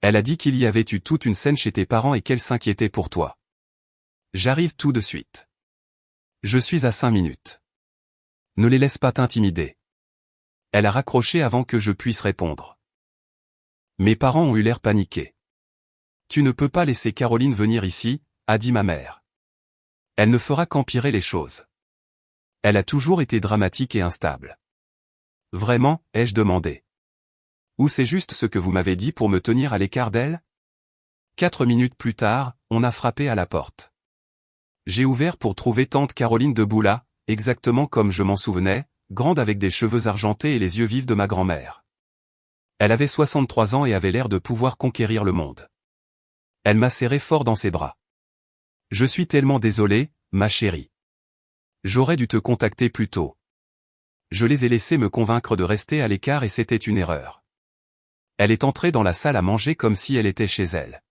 Elle a dit qu'il y avait eu toute une scène chez tes parents et qu'elle s'inquiétait pour toi. J'arrive tout de suite. Je suis à 5 minutes. Ne les laisse pas t'intimider. Elle a raccroché avant que je puisse répondre. Mes parents ont eu l'air paniqués. Tu ne peux pas laisser Caroline venir ici, a dit ma mère. Elle ne fera qu'empirer les choses. Elle a toujours été dramatique et instable. Vraiment, ai-je demandé. Ou c'est juste ce que vous m'avez dit pour me tenir à l'écart d'elle? 4 minutes plus tard, on a frappé à la porte. J'ai ouvert pour trouver tante Caroline debout là, exactement comme je m'en souvenais, grande avec des cheveux argentés et les yeux vifs de ma grand-mère. Elle avait 63 ans et avait l'air de pouvoir conquérir le monde. Elle m'a serré fort dans ses bras. Je suis tellement désolé, ma chérie. J'aurais dû te contacter plus tôt. Je les ai laissés me convaincre de rester à l'écart et c'était une erreur. Elle est entrée dans la salle à manger comme si elle était chez elle.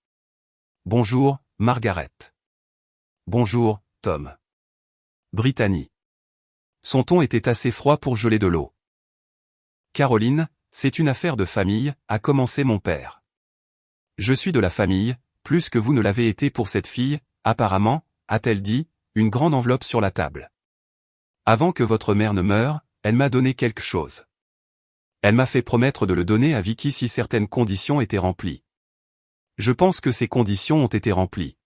Bonjour, Margaret. Bonjour, Tom. Brittany. Son ton était assez froid pour geler de l'eau. Caroline, c'est une affaire de famille, a commencé mon père. Je suis de la famille, plus que vous ne l'avez été pour cette fille, apparemment, a-t-elle dit, une grande enveloppe sur la table. Avant que votre mère ne meure, elle m'a donné quelque chose. Elle m'a fait promettre de le donner à Vicky si certaines conditions étaient remplies. Je pense que ces conditions ont été remplies.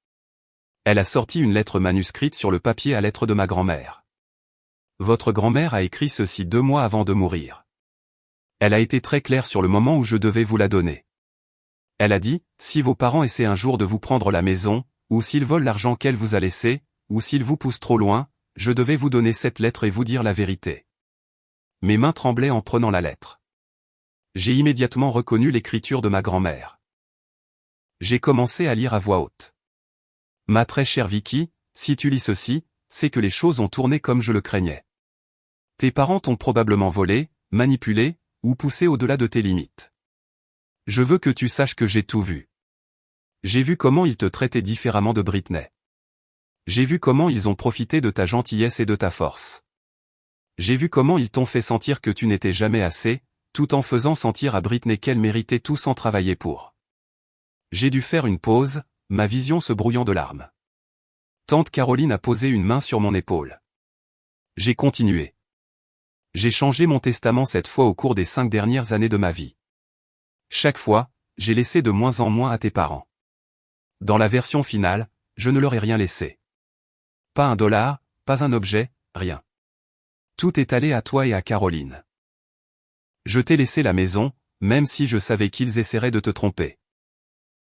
Elle a sorti une lettre manuscrite sur le papier à lettres de ma grand-mère. Votre grand-mère a écrit ceci 2 mois avant de mourir. Elle a été très claire sur le moment où je devais vous la donner. Elle a dit, si vos parents essaient un jour de vous prendre la maison, ou s'ils volent l'argent qu'elle vous a laissé, ou s'ils vous poussent trop loin, je devais vous donner cette lettre et vous dire la vérité. Mes mains tremblaient en prenant la lettre. J'ai immédiatement reconnu l'écriture de ma grand-mère. J'ai commencé à lire à voix haute. Ma très chère Vicky, si tu lis ceci, c'est que les choses ont tourné comme je le craignais. Tes parents t'ont probablement volé, manipulé, ou poussé au-delà de tes limites. Je veux que tu saches que j'ai tout vu. J'ai vu comment ils te traitaient différemment de Britney. J'ai vu comment ils ont profité de ta gentillesse et de ta force. J'ai vu comment ils t'ont fait sentir que tu n'étais jamais assez, tout en faisant sentir à Britney qu'elle méritait tout sans travailler pour. J'ai dû faire une pause, ma vision se brouillant de larmes. Tante Caroline a posé une main sur mon épaule. J'ai continué. J'ai changé mon testament cette fois au cours des 5 dernières années de ma vie. Chaque fois, j'ai laissé de moins en moins à tes parents. Dans la version finale, je ne leur ai rien laissé. Pas un dollar, pas un objet, rien. Tout est allé à toi et à Caroline. Je t'ai laissé la maison, même si je savais qu'ils essaieraient de te tromper.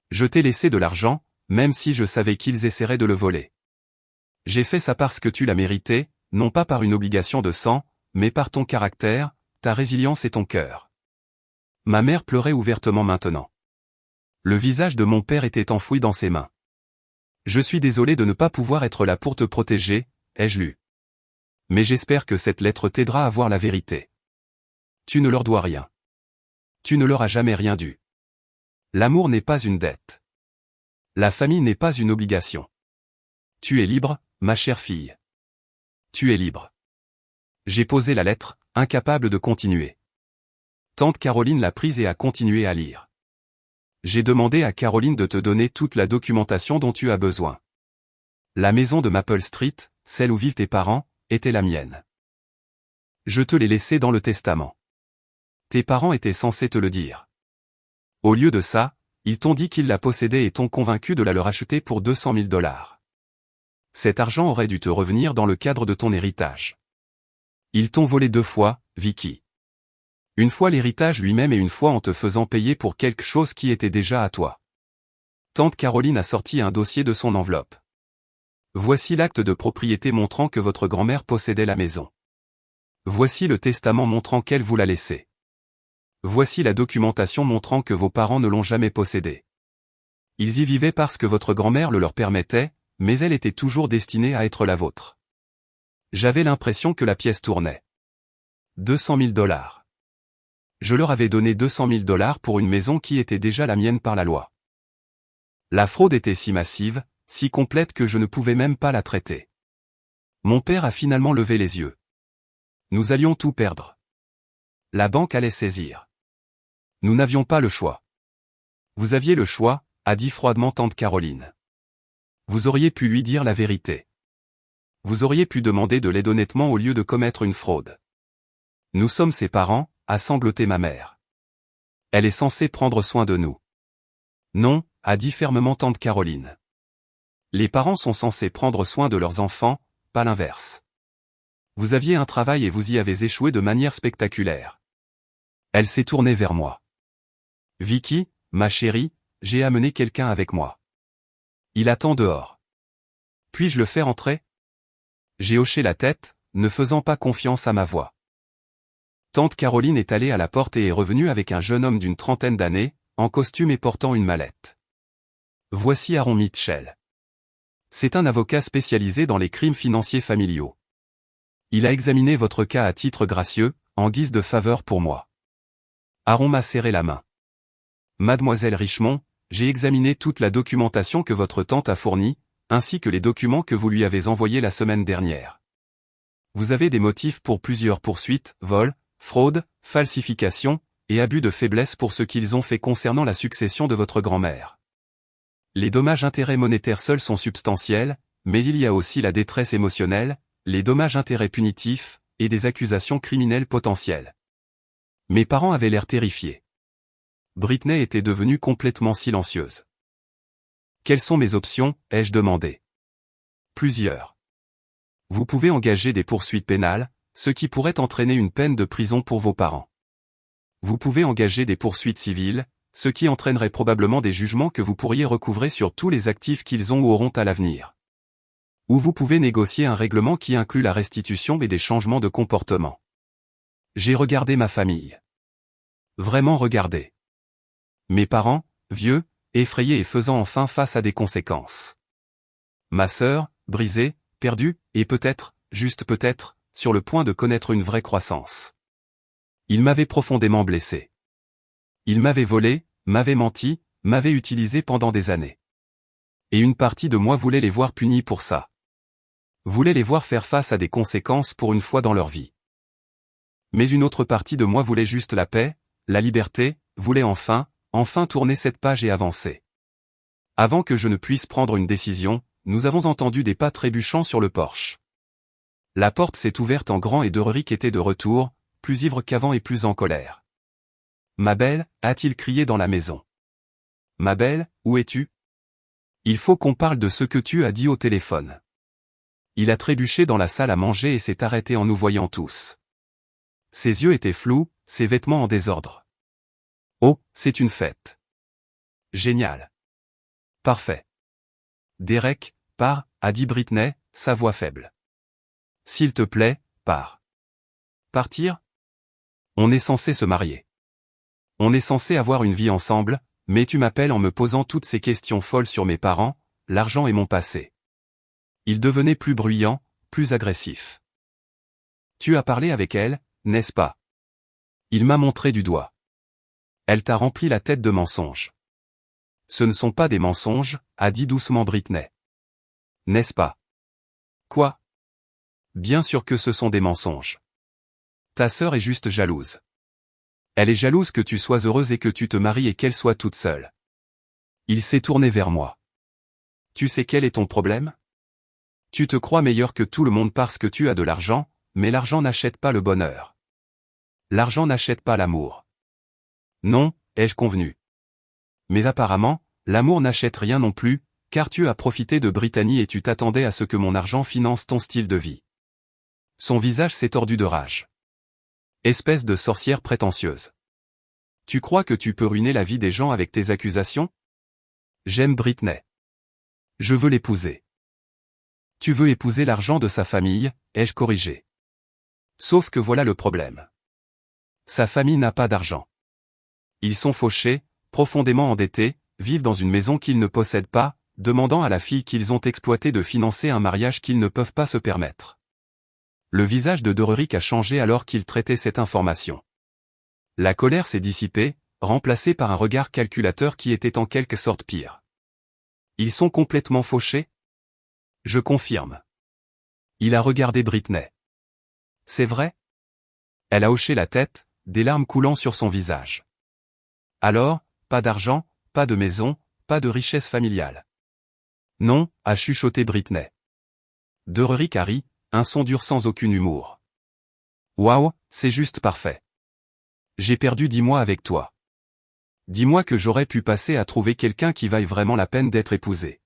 Je t'ai laissé de l'argent, même si je savais qu'ils essaieraient de le voler. J'ai fait ça parce que tu l'as mérité, non pas par une obligation de sang, mais par ton caractère, ta résilience et ton cœur. Ma mère pleurait ouvertement maintenant. Le visage de mon père était enfoui dans ses mains. Je suis désolé de ne pas pouvoir être là pour te protéger, ai-je lu. Mais j'espère que cette lettre t'aidera à voir la vérité. Tu ne leur dois rien. Tu ne leur as jamais rien dû. L'amour n'est pas une dette. La famille n'est pas une obligation. Tu es libre, ma chère fille. Tu es libre. J'ai posé la lettre, incapable de continuer. Tante Caroline l'a prise et a continué à lire. J'ai demandé à Caroline de te donner toute la documentation dont tu as besoin. La maison de Maple Street, celle où vivent tes parents, était la mienne. Je te l'ai laissée dans le testament. Tes parents étaient censés te le dire. Au lieu de ça, ils t'ont dit qu'ils la possédaient et t'ont convaincu de la leur acheter pour 200 000 $. Cet argent aurait dû te revenir dans le cadre de ton héritage. Ils t'ont volé 2 fois, Vicky. Une fois l'héritage lui-même et une fois en te faisant payer pour quelque chose qui était déjà à toi. Tante Caroline a sorti un dossier de son enveloppe. Voici l'acte de propriété montrant que votre grand-mère possédait la maison. Voici le testament montrant qu'elle vous l'a laissé. Voici la documentation montrant que vos parents ne l'ont jamais possédée. Ils y vivaient parce que votre grand-mère le leur permettait, mais elle était toujours destinée à être la vôtre. J'avais l'impression que la pièce tournait. 200 000 $. Je leur avais donné 200 000 $ pour une maison qui était déjà la mienne par la loi. La fraude était si massive, si complète que je ne pouvais même pas la traiter. Mon père a finalement levé les yeux. Nous allions tout perdre. La banque allait saisir. Nous n'avions pas le choix. Vous aviez le choix, a dit froidement tante Caroline. Vous auriez pu lui dire la vérité. Vous auriez pu demander de l'aide honnêtement au lieu de commettre une fraude. Nous sommes ses parents, a sangloté ma mère. Elle est censée prendre soin de nous. Non, a dit fermement tante Caroline. Les parents sont censés prendre soin de leurs enfants, pas l'inverse. Vous aviez un travail et vous y avez échoué de manière spectaculaire. Elle s'est tournée vers moi. Vicky, ma chérie, j'ai amené quelqu'un avec moi. Il attend dehors. Puis-je le faire entrer? J'ai hoché la tête, ne faisant pas confiance à ma voix. Tante Caroline est allée à la porte et est revenue avec un jeune homme d'une trentaine d'années, en costume et portant une mallette. Voici Aaron Mitchell. C'est un avocat spécialisé dans les crimes financiers familiaux. Il a examiné votre cas à titre gracieux, en guise de faveur pour moi. Aaron m'a serré la main. Mademoiselle Richmond, j'ai examiné toute la documentation que votre tante a fournie, ainsi que les documents que vous lui avez envoyés la semaine dernière. Vous avez des motifs pour plusieurs poursuites, vol, fraude, falsification, et abus de faiblesse pour ce qu'ils ont fait concernant la succession de votre grand-mère. Les dommages-intérêts monétaires seuls sont substantiels, mais il y a aussi la détresse émotionnelle, les dommages-intérêts punitifs, et des accusations criminelles potentielles. Mes parents avaient l'air terrifiés. Britney était devenue complètement silencieuse. Quelles sont mes options, ai-je demandé. Plusieurs. Vous pouvez engager des poursuites pénales, ce qui pourrait entraîner une peine de prison pour vos parents. Vous pouvez engager des poursuites civiles, ce qui entraînerait probablement des jugements que vous pourriez recouvrer sur tous les actifs qu'ils ont ou auront à l'avenir. Ou vous pouvez négocier un règlement qui inclut la restitution et des changements de comportement. J'ai regardé ma famille. Vraiment regardé. Mes parents, vieux, effrayés et faisant enfin face à des conséquences. Ma sœur, brisée, perdue, et peut-être, juste peut-être, sur le point de connaître une vraie croissance. Ils m'avaient profondément blessé. Ils m'avaient volé, m'avaient menti, m'avaient utilisé pendant des années. Et une partie de moi voulait les voir punis pour ça. Voulait les voir faire face à des conséquences pour une fois dans leur vie. Mais une autre partie de moi voulait juste la paix, la liberté, voulait enfin tourner cette page et avancer. Avant que je ne puisse prendre une décision, nous avons entendu des pas trébuchants sur le porche. La porte s'est ouverte en grand et Doric était de retour, plus ivre qu'avant et plus en colère. « Ma belle » a-t-il crié dans la maison. « Ma belle, où es-tu ? Il faut qu'on parle de ce que tu as dit au téléphone. » Il a trébuché dans la salle à manger et s'est arrêté en nous voyant tous. Ses yeux étaient flous, ses vêtements en désordre. « Oh, c'est une fête. »« Génial. »« Parfait. »« Derek, pars, » a dit Britney, sa voix faible. « S'il te plaît, pars. »« Partir ? On est censé se marier. On est censé avoir une vie ensemble, mais tu m'appelles en me posant toutes ces questions folles sur mes parents, l'argent et mon passé. » Il devenait plus bruyant, plus agressif. « Tu as parlé avec elle, n'est-ce pas ? » Il m'a montré du doigt. « Elle t'a rempli la tête de mensonges. »« Ce ne sont pas des mensonges, » a dit doucement Britney. « N'est-ce pas ? » ?»« Quoi ? » ?»« Bien sûr que ce sont des mensonges. Ta sœur est juste jalouse. Elle est jalouse que tu sois heureuse et que tu te maries et qu'elle soit toute seule. » Il s'est tourné vers moi. « Tu sais quel est ton problème ? Tu te crois meilleur que tout le monde parce que tu as de l'argent, mais l'argent n'achète pas le bonheur. L'argent n'achète pas l'amour. Non, ai-je convenu. Mais apparemment, l'amour n'achète rien non plus, car tu as profité de Brittany et tu t'attendais à ce que mon argent finance ton style de vie. » Son visage s'est tordu de rage. Espèce de sorcière prétentieuse. Tu crois que tu peux ruiner la vie des gens avec tes accusations ? J'aime Britney. Je veux l'épouser. Tu veux épouser l'argent de sa famille, ai-je corrigé. Sauf que voilà le problème. Sa famille n'a pas d'argent. Ils sont fauchés, profondément endettés, vivent dans une maison qu'ils ne possèdent pas, demandant à la fille qu'ils ont exploitée de financer un mariage qu'ils ne peuvent pas se permettre. Le visage de Doric a changé alors qu'il traitait cette information. La colère s'est dissipée, remplacée par un regard calculateur qui était en quelque sorte pire. Ils sont complètement fauchés ? Je confirme. Il a regardé Britney. C'est vrai ? Elle a hoché la tête, des larmes coulant sur son visage. Alors, pas d'argent, pas de maison, pas de richesse familiale. Non, a chuchoté Britney. Doric a ri, un son dur sans aucun humour. Waouh, c'est juste parfait. J'ai perdu 10 mois avec toi. Dis-moi que j'aurais pu passer à trouver quelqu'un qui vaille vraiment la peine d'être épousé.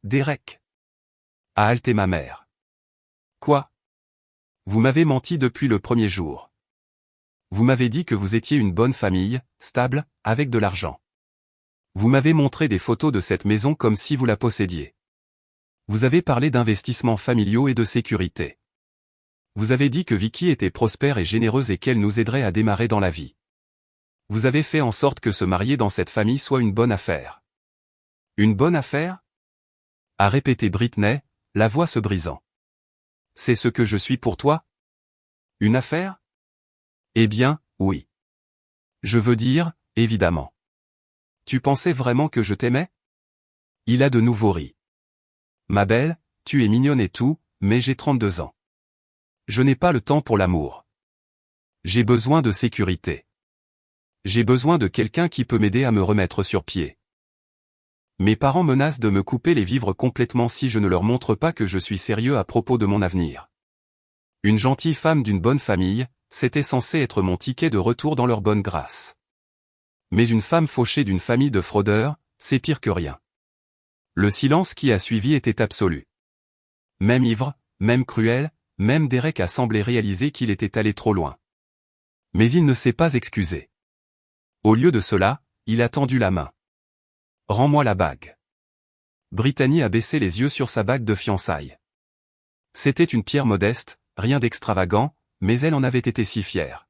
Derek. A haleté ma mère. Quoi ? Vous m'avez menti depuis le premier jour. Vous m'avez dit que vous étiez une bonne famille, stable, avec de l'argent. Vous m'avez montré des photos de cette maison comme si vous la possédiez. Vous avez parlé d'investissements familiaux et de sécurité. Vous avez dit que Vicky était prospère et généreuse et qu'elle nous aiderait à démarrer dans la vie. Vous avez fait en sorte que se marier dans cette famille soit une bonne affaire. Une bonne affaire ? A répété Britney, la voix se brisant. C'est ce que je suis pour toi ? Une affaire ? Eh bien, oui. Je veux dire, évidemment. Tu pensais vraiment que je t'aimais ? Il a de nouveau ri. Ma belle, tu es mignonne et tout, mais j'ai 32 ans. Je n'ai pas le temps pour l'amour. J'ai besoin de sécurité. J'ai besoin de quelqu'un qui peut m'aider à me remettre sur pied. Mes parents menacent de me couper les vivres complètement si je ne leur montre pas que je suis sérieux à propos de mon avenir. Une gentille femme d'une bonne famille, c'était censé être mon ticket de retour dans leur bonne grâce. Mais une femme fauchée d'une famille de fraudeurs, c'est pire que rien. Le silence qui a suivi était absolu. Même ivre, même cruel, même Derek a semblé réaliser qu'il était allé trop loin. Mais il ne s'est pas excusé. Au lieu de cela, Il a tendu la main. Rends-moi la bague. Brittany a baissé les yeux sur sa bague de fiançailles. C'était une pierre modeste, rien d'extravagant, mais elle en avait été si fière.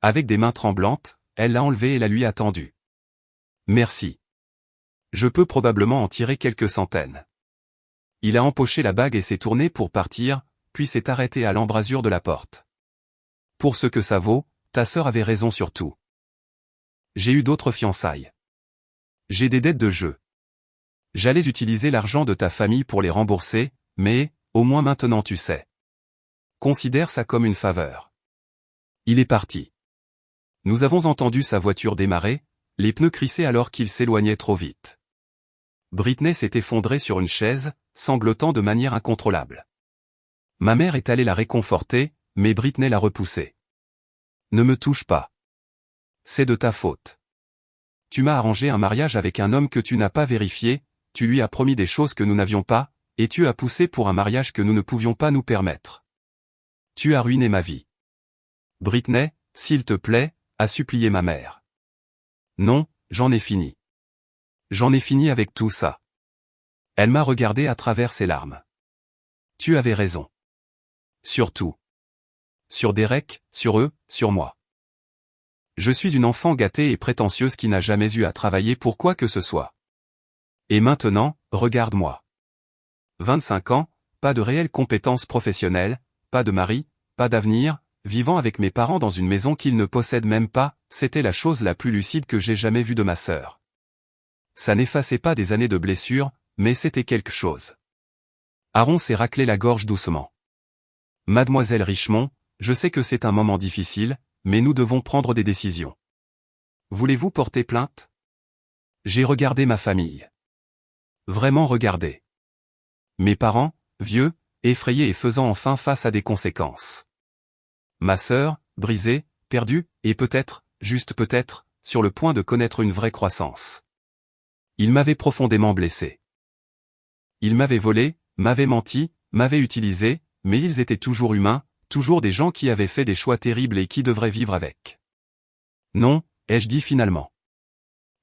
Avec des mains tremblantes, elle l'a enlevée et la lui a tendue. Merci. Je peux probablement en tirer quelques centaines. Il a empoché la bague et s'est tourné pour partir, puis s'est arrêté à l'embrasure de la porte. Pour ce que ça vaut, ta sœur avait raison sur tout. J'ai eu d'autres fiançailles. J'ai des dettes de jeu. J'allais utiliser l'argent de ta famille pour les rembourser, mais, au moins maintenant tu sais. Considère ça comme une faveur. Il est parti. Nous avons entendu sa voiture démarrer, les pneus crissaient alors qu'il s'éloignait trop vite. Brittany s'est effondrée sur une chaise, sanglotant de manière incontrôlable. Ma mère est allée la réconforter, mais Brittany l'a repoussée. Ne me touche pas. C'est de ta faute. Tu m'as arrangé un mariage avec un homme que tu n'as pas vérifié, tu lui as promis des choses que nous n'avions pas, et tu as poussé pour un mariage que nous ne pouvions pas nous permettre. Tu as ruiné ma vie. Brittany, s'il te plaît, a supplié ma mère. Non, j'en ai fini. J'en ai fini avec tout ça. Elle m'a regardé à travers ses larmes. Tu avais raison. Sur tout. Sur Derek, sur eux, sur moi. Je suis une enfant gâtée et prétentieuse qui n'a jamais eu à travailler pour quoi que ce soit. Et maintenant, regarde-moi. 25 ans, pas de réelles compétences professionnelles, pas de mari, pas d'avenir, vivant avec mes parents dans une maison qu'ils ne possèdent même pas, c'était la chose la plus lucide que j'ai jamais vue de ma sœur. Ça n'effaçait pas des années de blessures, mais c'était quelque chose. Aaron s'est raclé la gorge doucement. Mademoiselle Richmond, je sais que c'est un moment difficile, mais nous devons prendre des décisions. Voulez-vous porter plainte? J'ai regardé ma famille. Vraiment regardé. Mes parents, vieux, effrayés et faisant enfin face à des conséquences. Ma sœur, brisée, perdue, et peut-être, juste peut-être, sur le point de connaître une vraie croissance. Ils m'avaient profondément blessé. Ils m'avaient volé, m'avaient menti, m'avaient utilisé, mais ils étaient toujours humains, toujours des gens qui avaient fait des choix terribles et qui devraient vivre avec. Non, ai-je dit finalement.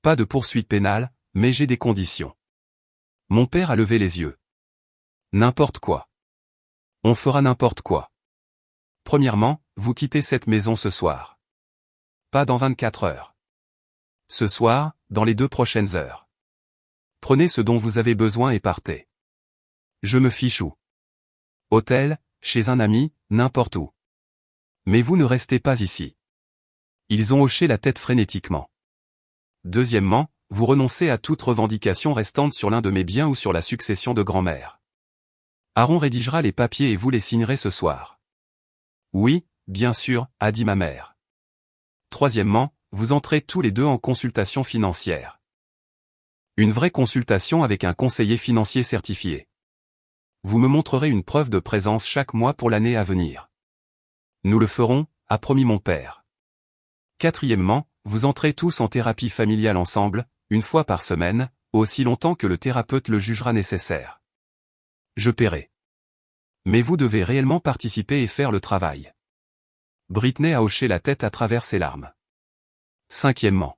Pas de poursuite pénale, mais j'ai des conditions. Mon père a levé les yeux. N'importe quoi. On fera n'importe quoi. Premièrement, vous quittez cette maison ce soir. Pas dans 24 heures. Ce soir, dans les 2 prochaines heures. Prenez ce dont vous avez besoin et partez. Je me fiche où. Hôtel, chez un ami, n'importe où. Mais vous ne restez pas ici. Ils ont hoché la tête frénétiquement. Deuxièmement, vous renoncez à toute revendication restante sur l'un de mes biens ou sur la succession de grand-mère. Aaron rédigera les papiers et vous les signerez ce soir. Oui, bien sûr, a dit ma mère. Troisièmement, vous entrez tous les deux en consultation financière. Une vraie consultation avec un conseiller financier certifié. Vous me montrerez une preuve de présence chaque mois pour l'année à venir. Nous le ferons, a promis mon père. Quatrièmement, vous entrez tous en thérapie familiale ensemble, une fois par semaine, aussi longtemps que le thérapeute le jugera nécessaire. Je paierai. Mais vous devez réellement participer et faire le travail. Brittany a hoché la tête à travers ses larmes. Cinquièmement.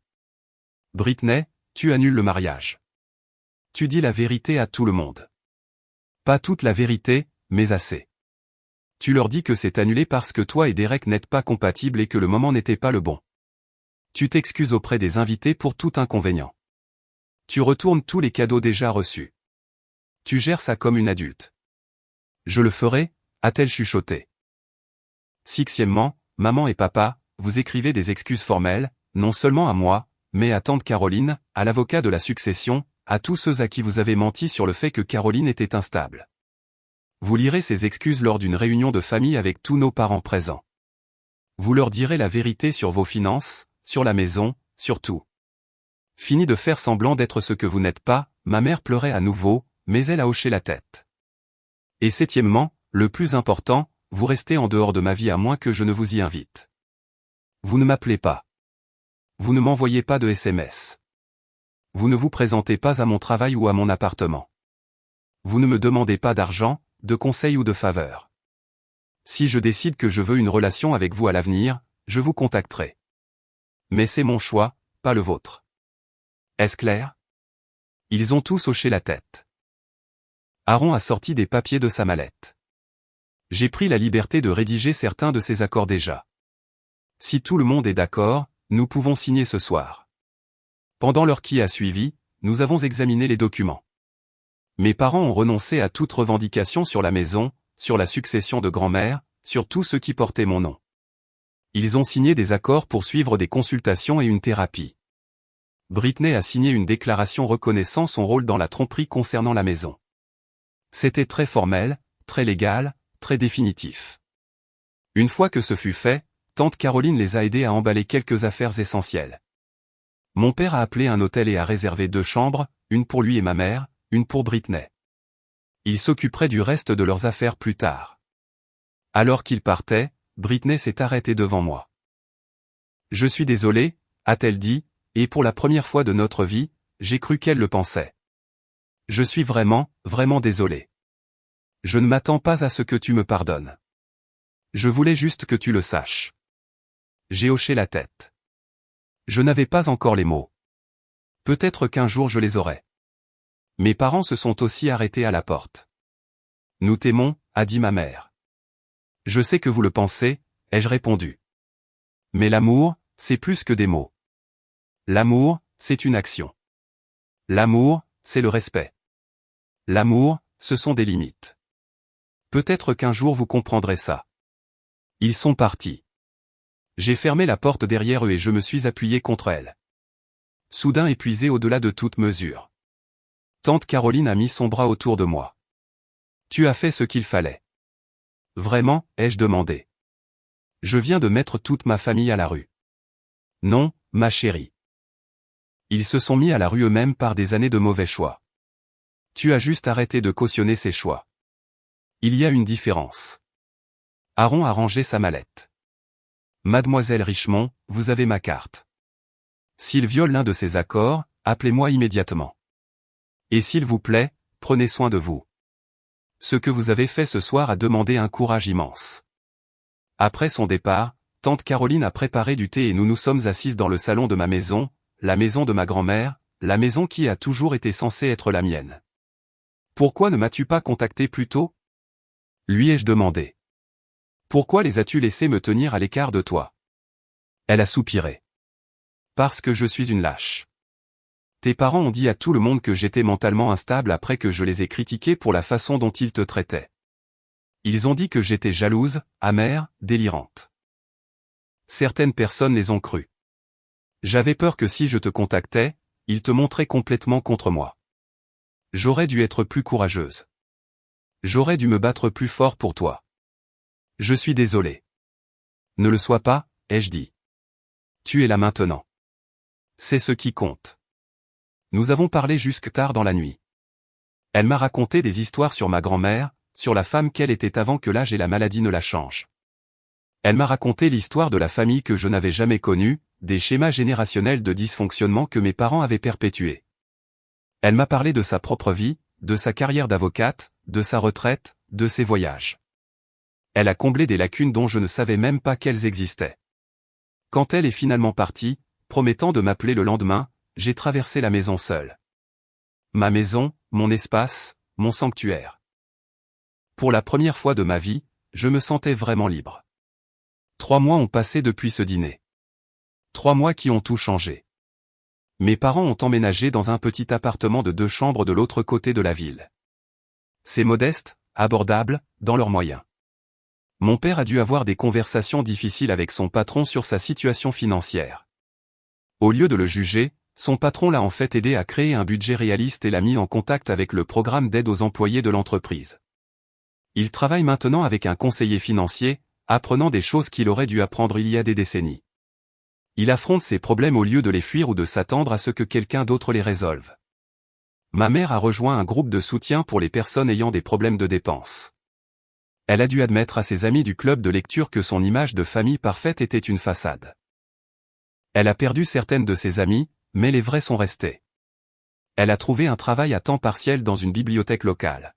Brittany, tu annules le mariage. Tu dis la vérité à tout le monde. Pas toute la vérité, mais assez. Tu leur dis que c'est annulé parce que toi et Derek n'êtes pas compatibles et que le moment n'était pas le bon. Tu t'excuses auprès des invités pour tout inconvénient. Tu retournes tous les cadeaux déjà reçus. Tu gères ça comme une adulte. Je le ferai, a-t-elle chuchoté. Sixièmement, maman et papa, vous écrivez des excuses formelles, non seulement à moi, mais à tante Caroline, à l'avocat de la succession, à tous ceux à qui vous avez menti sur le fait que Caroline était instable. Vous lirez ces excuses lors d'une réunion de famille avec tous nos parents présents. Vous leur direz la vérité sur vos finances, sur la maison, sur tout. Fini de faire semblant d'être ce que vous n'êtes pas, ma mère pleurait à nouveau, mais elle a hoché la tête. Et septièmement, le plus important, vous restez en dehors de ma vie à moins que je ne vous y invite. Vous ne m'appelez pas. Vous ne m'envoyez pas de SMS. Vous ne vous présentez pas à mon travail ou à mon appartement. Vous ne me demandez pas d'argent, de conseils ou de faveurs. Si je décide que je veux une relation avec vous à l'avenir, je vous contacterai. Mais c'est mon choix, pas le vôtre. Est-ce clair? Ils ont tous hoché la tête. Aaron a sorti des papiers de sa mallette. J'ai pris la liberté de rédiger certains de ces accords déjà. Si tout le monde est d'accord, nous pouvons signer ce soir. Pendant l'heure qui a suivi, nous avons examiné les documents. Mes parents ont renoncé à toute revendication sur la maison, sur la succession de grand-mère, sur tout ce qui portait mon nom. Ils ont signé des accords pour suivre des consultations et une thérapie. Britney a signé une déclaration reconnaissant son rôle dans la tromperie concernant la maison. C'était très formel, très légal, très définitif. Une fois que ce fut fait, tante Caroline les a aidés à emballer quelques affaires essentielles. Mon père a appelé un hôtel et a réservé 2 chambres, une pour lui et ma mère, une pour Britney. Il s'occuperait du reste de leurs affaires plus tard. Alors qu'il partait, Britney s'est arrêtée devant moi. « Je suis désolée, a-t-elle dit, et pour la première fois de notre vie, j'ai cru qu'elle le pensait. Je suis vraiment, vraiment désolée. Je ne m'attends pas à ce que tu me pardonnes. Je voulais juste que tu le saches. » J'ai hoché la tête. Je n'avais pas encore les mots. Peut-être qu'un jour je les aurai. Mes parents se sont aussi arrêtés à la porte. « Nous t'aimons, » a dit ma mère. « Je sais que vous le pensez, » ai-je répondu. Mais l'amour, c'est plus que des mots. L'amour, c'est une action. L'amour, c'est le respect. L'amour, ce sont des limites. Peut-être qu'un jour vous comprendrez ça. Ils sont partis. J'ai fermé la porte derrière eux et je me suis appuyé contre elle. Soudain épuisé au-delà de toute mesure. Tante Caroline a mis son bras autour de moi. « Tu as fait ce qu'il fallait. » « Vraiment, ai-je demandé. Je viens de mettre toute ma famille à la rue. »« Non, ma chérie. Ils se sont mis à la rue eux-mêmes par des années de mauvais choix. Tu as juste arrêté de cautionner ces choix. Il y a une différence. » Aaron a rangé sa mallette. « Mademoiselle Richemont, vous avez ma carte. S'il viole l'un de ces accords, appelez-moi immédiatement. Et s'il vous plaît, prenez soin de vous. Ce que vous avez fait ce soir a demandé un courage immense. » Après son départ, tante Caroline a préparé du thé et nous nous sommes assises dans le salon de ma maison, la maison de ma grand-mère, la maison qui a toujours été censée être la mienne. « Pourquoi ne m'as-tu pas contacté plus tôt ?» lui ai-je demandé. « Pourquoi les as-tu laissés me tenir à l'écart de toi ?» Elle a soupiré. « Parce que je suis une lâche. Tes parents ont dit à tout le monde que j'étais mentalement instable après que je les ai critiqués pour la façon dont ils te traitaient. Ils ont dit que j'étais jalouse, amère, délirante. Certaines personnes les ont crues. J'avais peur que si je te contactais, ils te montraient complètement contre moi. J'aurais dû être plus courageuse. J'aurais dû me battre plus fort pour toi. Je suis désolée. Ne le sois pas, ai-je dit. Tu es là maintenant. C'est ce qui compte. Nous avons parlé jusque tard dans la nuit. Elle m'a raconté des histoires sur ma grand-mère, sur la femme qu'elle était avant que l'âge et la maladie ne la changent. Elle m'a raconté l'histoire de la famille que je n'avais jamais connue, des schémas générationnels de dysfonctionnement que mes parents avaient perpétués. Elle m'a parlé de sa propre vie, de sa carrière d'avocate, de sa retraite, de ses voyages. Elle a comblé des lacunes dont je ne savais même pas qu'elles existaient. Quand elle est finalement partie, promettant de m'appeler le lendemain, j'ai traversé la maison seule. Ma maison, mon espace, mon sanctuaire. Pour la première fois de ma vie, je me sentais vraiment libre. 3 mois ont passé depuis ce dîner. 3 mois qui ont tout changé. Mes parents ont emménagé dans un petit appartement de 2 chambres de l'autre côté de la ville. C'est modeste, abordable, dans leurs moyens. Mon père a dû avoir des conversations difficiles avec son patron sur sa situation financière. Au lieu de le juger, son patron l'a en fait aidé à créer un budget réaliste et l'a mis en contact avec le programme d'aide aux employés de l'entreprise. Il travaille maintenant avec un conseiller financier, apprenant des choses qu'il aurait dû apprendre il y a des décennies. Il affronte ses problèmes au lieu de les fuir ou de s'attendre à ce que quelqu'un d'autre les résolve. Ma mère a rejoint un groupe de soutien pour les personnes ayant des problèmes de dépenses. Elle a dû admettre à ses amis du club de lecture que son image de famille parfaite était une façade. Elle a perdu certaines de ses amies, mais les vrais sont restés. Elle a trouvé un travail à temps partiel dans une bibliothèque locale.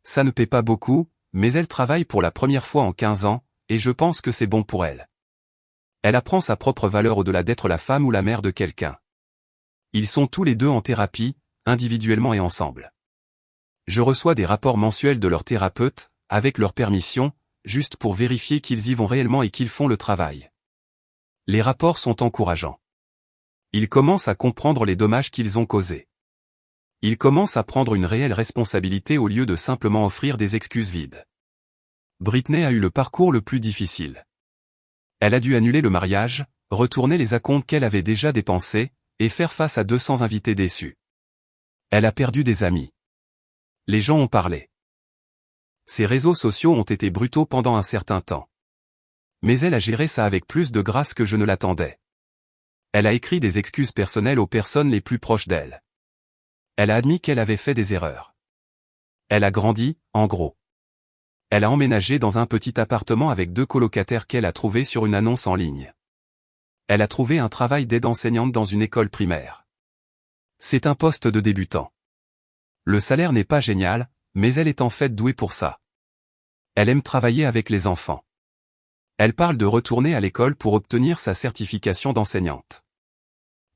Ça ne paie pas beaucoup, mais elle travaille pour la première fois en 15 ans, et je pense que c'est bon pour elle. Elle apprend sa propre valeur au-delà d'être la femme ou la mère de quelqu'un. Ils sont tous les deux en thérapie, individuellement et ensemble. Je reçois des rapports mensuels de leur thérapeute, avec leur permission, juste pour vérifier qu'ils y vont réellement et qu'ils font le travail. Les rapports sont encourageants. Ils commencent à comprendre les dommages qu'ils ont causés. Ils commencent à prendre une réelle responsabilité au lieu de simplement offrir des excuses vides. Britney a eu le parcours le plus difficile. Elle a dû annuler le mariage, retourner les acomptes qu'elle avait déjà dépensés, et faire face à 200 invités déçus. Elle a perdu des amis. Les gens ont parlé. Ses réseaux sociaux ont été brutaux pendant un certain temps. Mais elle a géré ça avec plus de grâce que je ne l'attendais. Elle a écrit des excuses personnelles aux personnes les plus proches d'elle. Elle a admis qu'elle avait fait des erreurs. Elle a grandi, en gros. Elle a emménagé dans un petit appartement avec 2 colocataires qu'elle a trouvés sur une annonce en ligne. Elle a trouvé un travail d'aide enseignante dans une école primaire. C'est un poste de débutant. Le salaire n'est pas génial, mais elle est en fait douée pour ça. Elle aime travailler avec les enfants. Elle parle de retourner à l'école pour obtenir sa certification d'enseignante.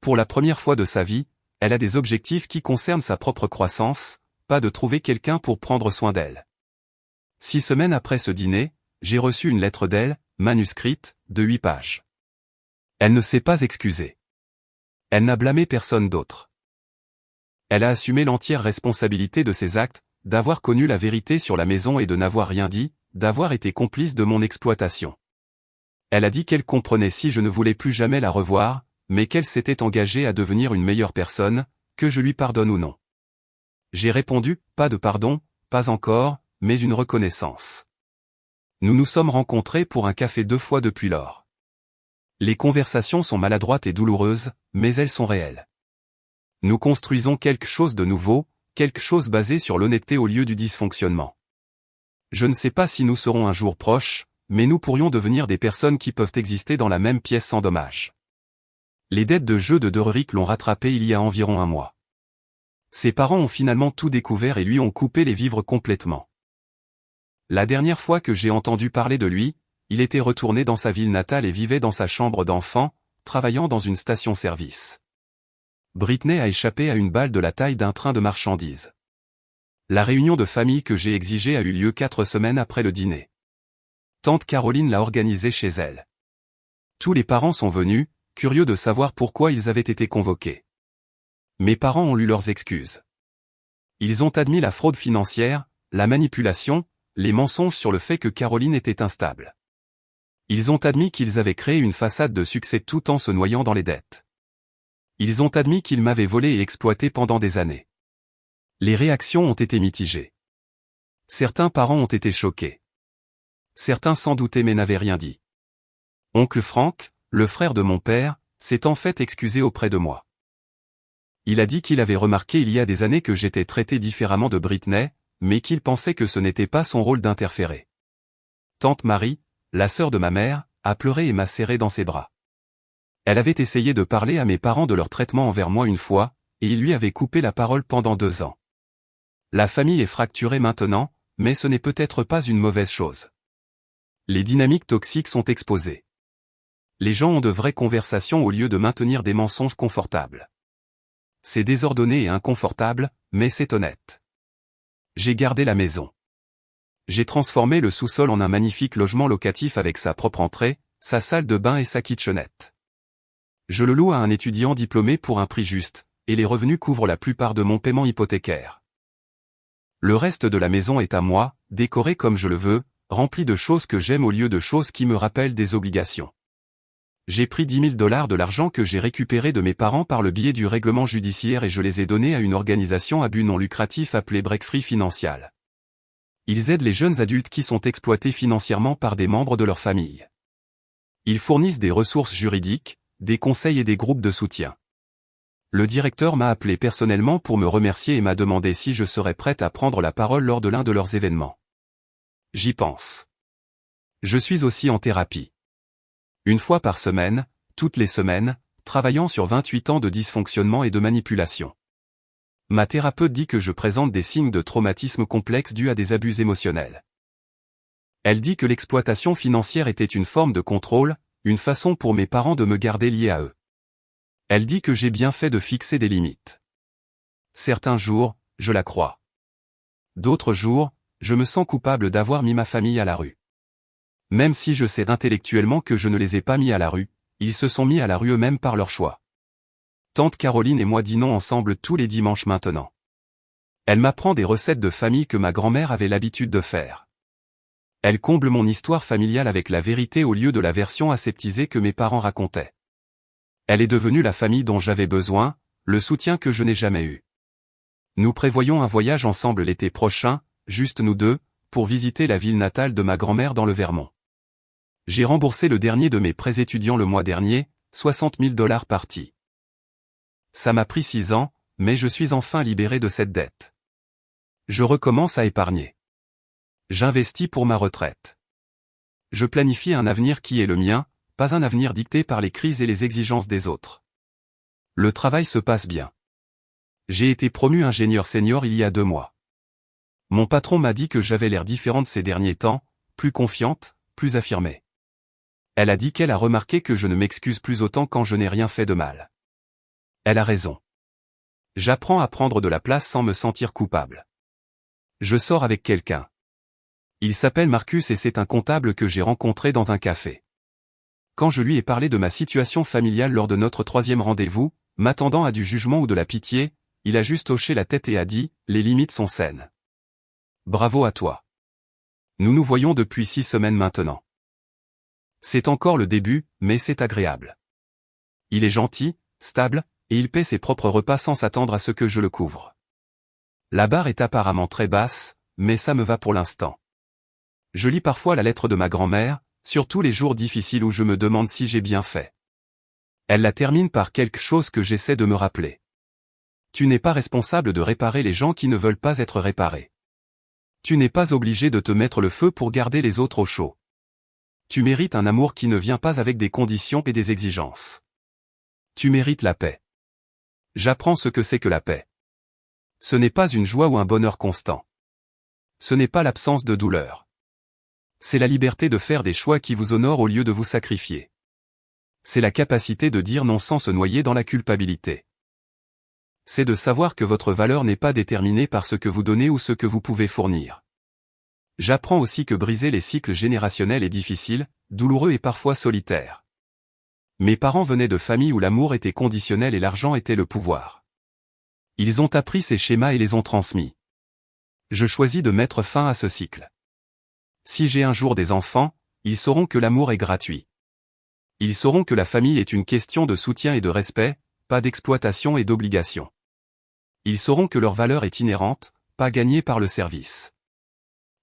Pour la première fois de sa vie, elle a des objectifs qui concernent sa propre croissance, pas de trouver quelqu'un pour prendre soin d'elle. 6 semaines après ce dîner, j'ai reçu une lettre d'elle, manuscrite, de 8 pages. Elle ne s'est pas excusée. Elle n'a blâmé personne d'autre. Elle a assumé l'entière responsabilité de ses actes, d'avoir connu la vérité sur la maison et de n'avoir rien dit, d'avoir été complice de mon exploitation. Elle a dit qu'elle comprenait si je ne voulais plus jamais la revoir, mais qu'elle s'était engagée à devenir une meilleure personne, que je lui pardonne ou non. J'ai répondu, pas de pardon, pas encore, mais une reconnaissance. Nous nous sommes rencontrés pour un café 2 fois depuis lors. Les conversations sont maladroites et douloureuses, mais elles sont réelles. Nous construisons quelque chose de nouveau, quelque chose basé sur l'honnêteté au lieu du dysfonctionnement. Je ne sais pas si nous serons un jour proches, mais nous pourrions devenir des personnes qui peuvent exister dans la même pièce sans dommage. Les dettes de jeu de Derrick l'ont rattrapé il y a environ 1 mois. Ses parents ont finalement tout découvert et lui ont coupé les vivres complètement. La dernière fois que j'ai entendu parler de lui, il était retourné dans sa ville natale et vivait dans sa chambre d'enfant, travaillant dans une station-service. Britney a échappé à une balle de la taille d'un train de marchandises. La réunion de famille que j'ai exigée a eu lieu 4 semaines après le dîner. Tante Caroline l'a organisée chez elle. Tous les parents sont venus, curieux de savoir pourquoi ils avaient été convoqués. Mes parents ont lu leurs excuses. Ils ont admis la fraude financière, la manipulation, les mensonges sur le fait que Caroline était instable. Ils ont admis qu'ils avaient créé une façade de succès tout en se noyant dans les dettes. Ils ont admis qu'ils m'avaient volé et exploité pendant des années. Les réactions ont été mitigées. Certains parents ont été choqués. Certains s'en doutaient mais n'avaient rien dit. Oncle Frank, le frère de mon père, s'est en fait excusé auprès de moi. Il a dit qu'il avait remarqué il y a des années que j'étais traité différemment de Britney, mais qu'il pensait que ce n'était pas son rôle d'interférer. Tante Marie, la sœur de ma mère, a pleuré et m'a serré dans ses bras. Elle avait essayé de parler à mes parents de leur traitement envers moi une fois, et ils lui avaient coupé la parole pendant 2 ans. La famille est fracturée maintenant, mais ce n'est peut-être pas une mauvaise chose. Les dynamiques toxiques sont exposées. Les gens ont de vraies conversations au lieu de maintenir des mensonges confortables. C'est désordonné et inconfortable, mais c'est honnête. J'ai gardé la maison. J'ai transformé le sous-sol en un magnifique logement locatif avec sa propre entrée, sa salle de bain et sa kitchenette. Je le loue à un étudiant diplômé pour un prix juste, et les revenus couvrent la plupart de mon paiement hypothécaire. Le reste de la maison est à moi, décoré comme je le veux, rempli de choses que j'aime au lieu de choses qui me rappellent des obligations. J'ai pris $10 000 de l'argent que j'ai récupéré de mes parents par le biais du règlement judiciaire et je les ai donnés à une organisation à but non lucratif appelée Break Free Financial. Ils aident les jeunes adultes qui sont exploités financièrement par des membres de leur famille. Ils fournissent des ressources juridiques, des conseils et des groupes de soutien. Le directeur m'a appelé personnellement pour me remercier et m'a demandé si je serais prête à prendre la parole lors de l'un de leurs événements. J'y pense. Je suis aussi en thérapie. 1 fois par semaine, toutes les semaines, travaillant sur 28 ans de dysfonctionnement et de manipulation. Ma thérapeute dit que je présente des signes de traumatisme complexe dus à des abus émotionnels. Elle dit que l'exploitation financière était une forme de contrôle, une façon pour mes parents de me garder lié à eux. Elle dit que j'ai bien fait de fixer des limites. Certains jours, je la crois. D'autres jours, je me sens coupable d'avoir mis ma famille à la rue. Même si je sais intellectuellement que je ne les ai pas mis à la rue, ils se sont mis à la rue eux-mêmes par leur choix. Tante Caroline et moi dînons ensemble tous les dimanches maintenant. Elle m'apprend des recettes de famille que ma grand-mère avait l'habitude de faire. Elle comble mon histoire familiale avec la vérité au lieu de la version aseptisée que mes parents racontaient. Elle est devenue la famille dont j'avais besoin, le soutien que je n'ai jamais eu. Nous prévoyons un voyage ensemble l'été prochain, juste nous deux, pour visiter la ville natale de ma grand-mère dans le Vermont. J'ai remboursé le dernier de mes prêts étudiants le mois dernier, 60 000 $ partis. Ça m'a pris 6 ans, mais je suis enfin libéré de cette dette. Je recommence à épargner. J'investis pour ma retraite. Je planifie un avenir qui est le mien, pas un avenir dicté par les crises et les exigences des autres. Le travail se passe bien. J'ai été promu ingénieur senior il y a 2 mois. Mon patron m'a dit que j'avais l'air différente ces derniers temps, plus confiante, plus affirmée. Elle a dit qu'elle a remarqué que je ne m'excuse plus autant quand je n'ai rien fait de mal. Elle a raison. J'apprends à prendre de la place sans me sentir coupable. Je sors avec quelqu'un. Il s'appelle Marcus et c'est un comptable que j'ai rencontré dans un café. Quand je lui ai parlé de ma situation familiale lors de notre 3e rendez-vous, m'attendant à du jugement ou de la pitié, il a juste hoché la tête et a dit « Les limites sont saines. » Bravo à toi. Nous nous voyons depuis 6 semaines maintenant. C'est encore le début, mais c'est agréable. Il est gentil, stable, et il paie ses propres repas sans s'attendre à ce que je le couvre. La barre est apparemment très basse, mais ça me va pour l'instant. Je lis parfois la lettre de ma grand-mère, surtout les jours difficiles où je me demande si j'ai bien fait. Elle la termine par quelque chose que j'essaie de me rappeler. Tu n'es pas responsable de réparer les gens qui ne veulent pas être réparés. Tu n'es pas obligé de te mettre le feu pour garder les autres au chaud. Tu mérites un amour qui ne vient pas avec des conditions et des exigences. Tu mérites la paix. J'apprends ce que c'est que la paix. Ce n'est pas une joie ou un bonheur constant. Ce n'est pas l'absence de douleur. C'est la liberté de faire des choix qui vous honorent au lieu de vous sacrifier. C'est la capacité de dire non sans se noyer dans la culpabilité. C'est de savoir que votre valeur n'est pas déterminée par ce que vous donnez ou ce que vous pouvez fournir. J'apprends aussi que briser les cycles générationnels est difficile, douloureux et parfois solitaire. Mes parents venaient de familles où l'amour était conditionnel et l'argent était le pouvoir. Ils ont appris ces schémas et les ont transmis. Je choisis de mettre fin à ce cycle. Si j'ai un jour des enfants, ils sauront que l'amour est gratuit. Ils sauront que la famille est une question de soutien et de respect, pas d'exploitation et d'obligation. Ils sauront que leur valeur est inhérente, pas gagnée par le service.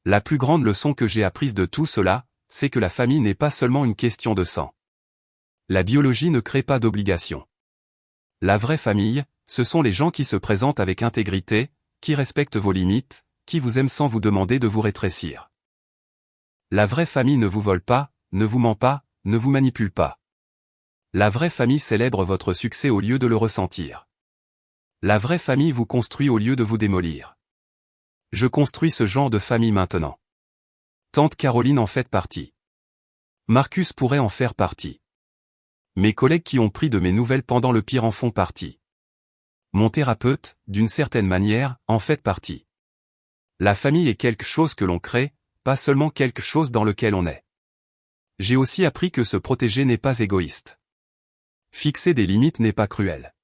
La plus grande leçon que j'ai apprise de tout cela, c'est que la famille n'est pas seulement une question de sang. La biologie ne crée pas d'obligation. La vraie famille, ce sont les gens qui se présentent avec intégrité, qui respectent vos limites, qui vous aiment sans vous demander de vous rétrécir. La vraie famille ne vous vole pas, ne vous ment pas, ne vous manipule pas. La vraie famille célèbre votre succès au lieu de le ressentir. La vraie famille vous construit au lieu de vous démolir. Je construis ce genre de famille maintenant. Tante Caroline en fait partie. Marcus pourrait en faire partie. Mes collègues qui ont pris de mes nouvelles pendant le pire en font partie. Mon thérapeute, d'une certaine manière, en fait partie. La famille est quelque chose que l'on crée, pas seulement quelque chose dans lequel on est. J'ai aussi appris que se protéger n'est pas égoïste. Fixer des limites n'est pas cruel.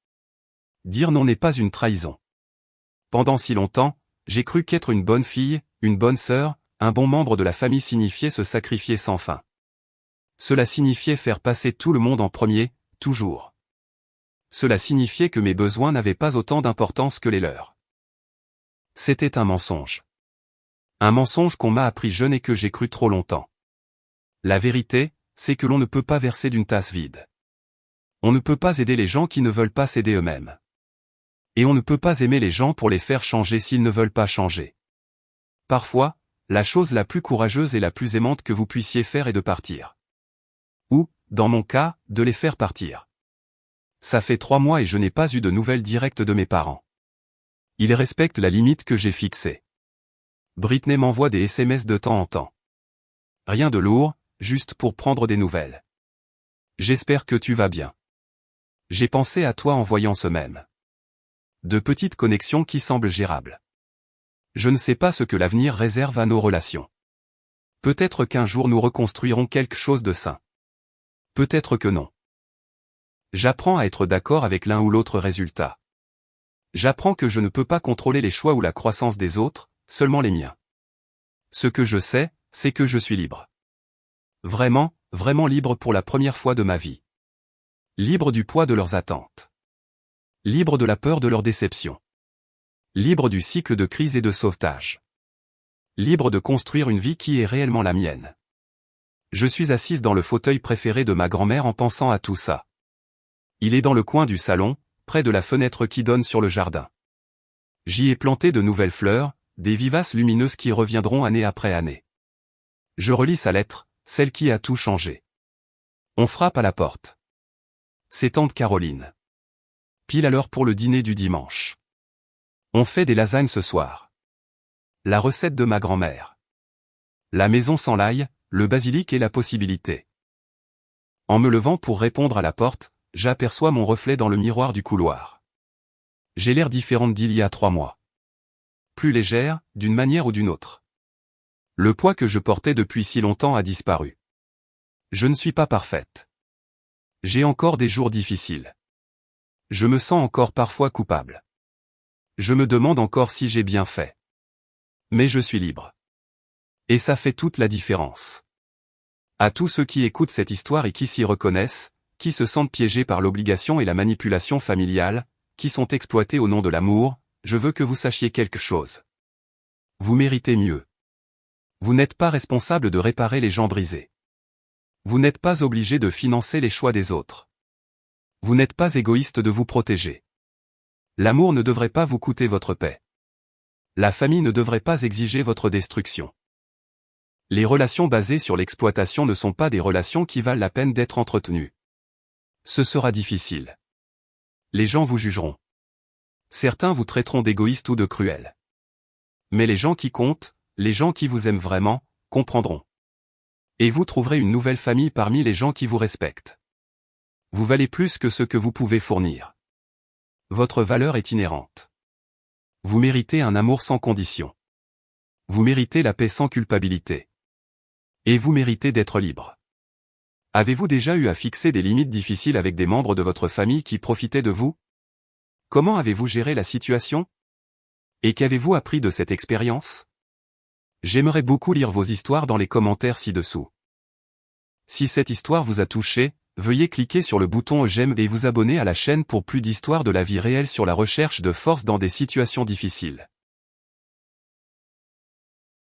Dire non n'est pas une trahison. Pendant si longtemps, j'ai cru qu'être une bonne fille, une bonne sœur, un bon membre de la famille signifiait se sacrifier sans fin. Cela signifiait faire passer tout le monde en premier, toujours. Cela signifiait que mes besoins n'avaient pas autant d'importance que les leurs. C'était un mensonge. Un mensonge qu'on m'a appris jeune et que j'ai cru trop longtemps. La vérité, c'est que l'on ne peut pas verser d'une tasse vide. On ne peut pas aider les gens qui ne veulent pas s'aider eux-mêmes. Et on ne peut pas aimer les gens pour les faire changer s'ils ne veulent pas changer. Parfois, la chose la plus courageuse et la plus aimante que vous puissiez faire est de partir. Ou, dans mon cas, de les faire partir. Ça fait 3 mois et je n'ai pas eu de nouvelles directes de mes parents. Ils respectent la limite que j'ai fixée. Britney m'envoie des SMS de temps en temps. Rien de lourd, juste pour prendre des nouvelles. J'espère que tu vas bien. J'ai pensé à toi en voyant ce mème. De petites connexions qui semblent gérables. Je ne sais pas ce que l'avenir réserve à nos relations. Peut-être qu'un jour nous reconstruirons quelque chose de sain. Peut-être que non. J'apprends à être d'accord avec l'un ou l'autre résultat. J'apprends que je ne peux pas contrôler les choix ou la croissance des autres, seulement les miens. Ce que je sais, c'est que je suis libre. Vraiment, vraiment libre pour la première fois de ma vie. Libre du poids de leurs attentes. Libre de la peur de leur déception. Libre du cycle de crise et de sauvetage. Libre de construire une vie qui est réellement la mienne. Je suis assise dans le fauteuil préféré de ma grand-mère en pensant à tout ça. Il est dans le coin du salon, près de la fenêtre qui donne sur le jardin. J'y ai planté de nouvelles fleurs, des vivaces lumineuses qui reviendront année après année. Je relis sa lettre, celle qui a tout changé. On frappe à la porte. C'est tante Caroline. Pile à l'heure pour le dîner du dimanche. On fait des lasagnes ce soir. La recette de ma grand-mère. La maison sans l'ail, le basilic et la possibilité. En me levant pour répondre à la porte, j'aperçois mon reflet dans le miroir du couloir. J'ai l'air différente d'il y a 3 mois. Plus légère, d'une manière ou d'une autre. Le poids que je portais depuis si longtemps a disparu. Je ne suis pas parfaite. J'ai encore des jours difficiles. Je me sens encore parfois coupable. Je me demande encore si j'ai bien fait. Mais je suis libre. Et ça fait toute la différence. À tous ceux qui écoutent cette histoire et qui s'y reconnaissent, qui se sentent piégés par l'obligation et la manipulation familiale, qui sont exploités au nom de l'amour, je veux que vous sachiez quelque chose. Vous méritez mieux. Vous n'êtes pas responsable de réparer les gens brisés. Vous n'êtes pas obligé de financer les choix des autres. Vous n'êtes pas égoïste de vous protéger. L'amour ne devrait pas vous coûter votre paix. La famille ne devrait pas exiger votre destruction. Les relations basées sur l'exploitation ne sont pas des relations qui valent la peine d'être entretenues. Ce sera difficile. Les gens vous jugeront. Certains vous traiteront d'égoïste ou de cruel. Mais les gens qui comptent, les gens qui vous aiment vraiment, comprendront. Et vous trouverez une nouvelle famille parmi les gens qui vous respectent. Vous valez plus que ce que vous pouvez fournir. Votre valeur est inhérente. Vous méritez un amour sans condition. Vous méritez la paix sans culpabilité. Et vous méritez d'être libre. Avez-vous déjà eu à fixer des limites difficiles avec des membres de votre famille qui profitaient de vous? Comment avez-vous géré la situation? Et qu'avez-vous appris de cette expérience? J'aimerais beaucoup lire vos histoires dans les commentaires ci-dessous. Si cette histoire vous a touché, veuillez cliquer sur le bouton j'aime et vous abonner à la chaîne pour plus d'histoires de la vie réelle sur la recherche de force dans des situations difficiles.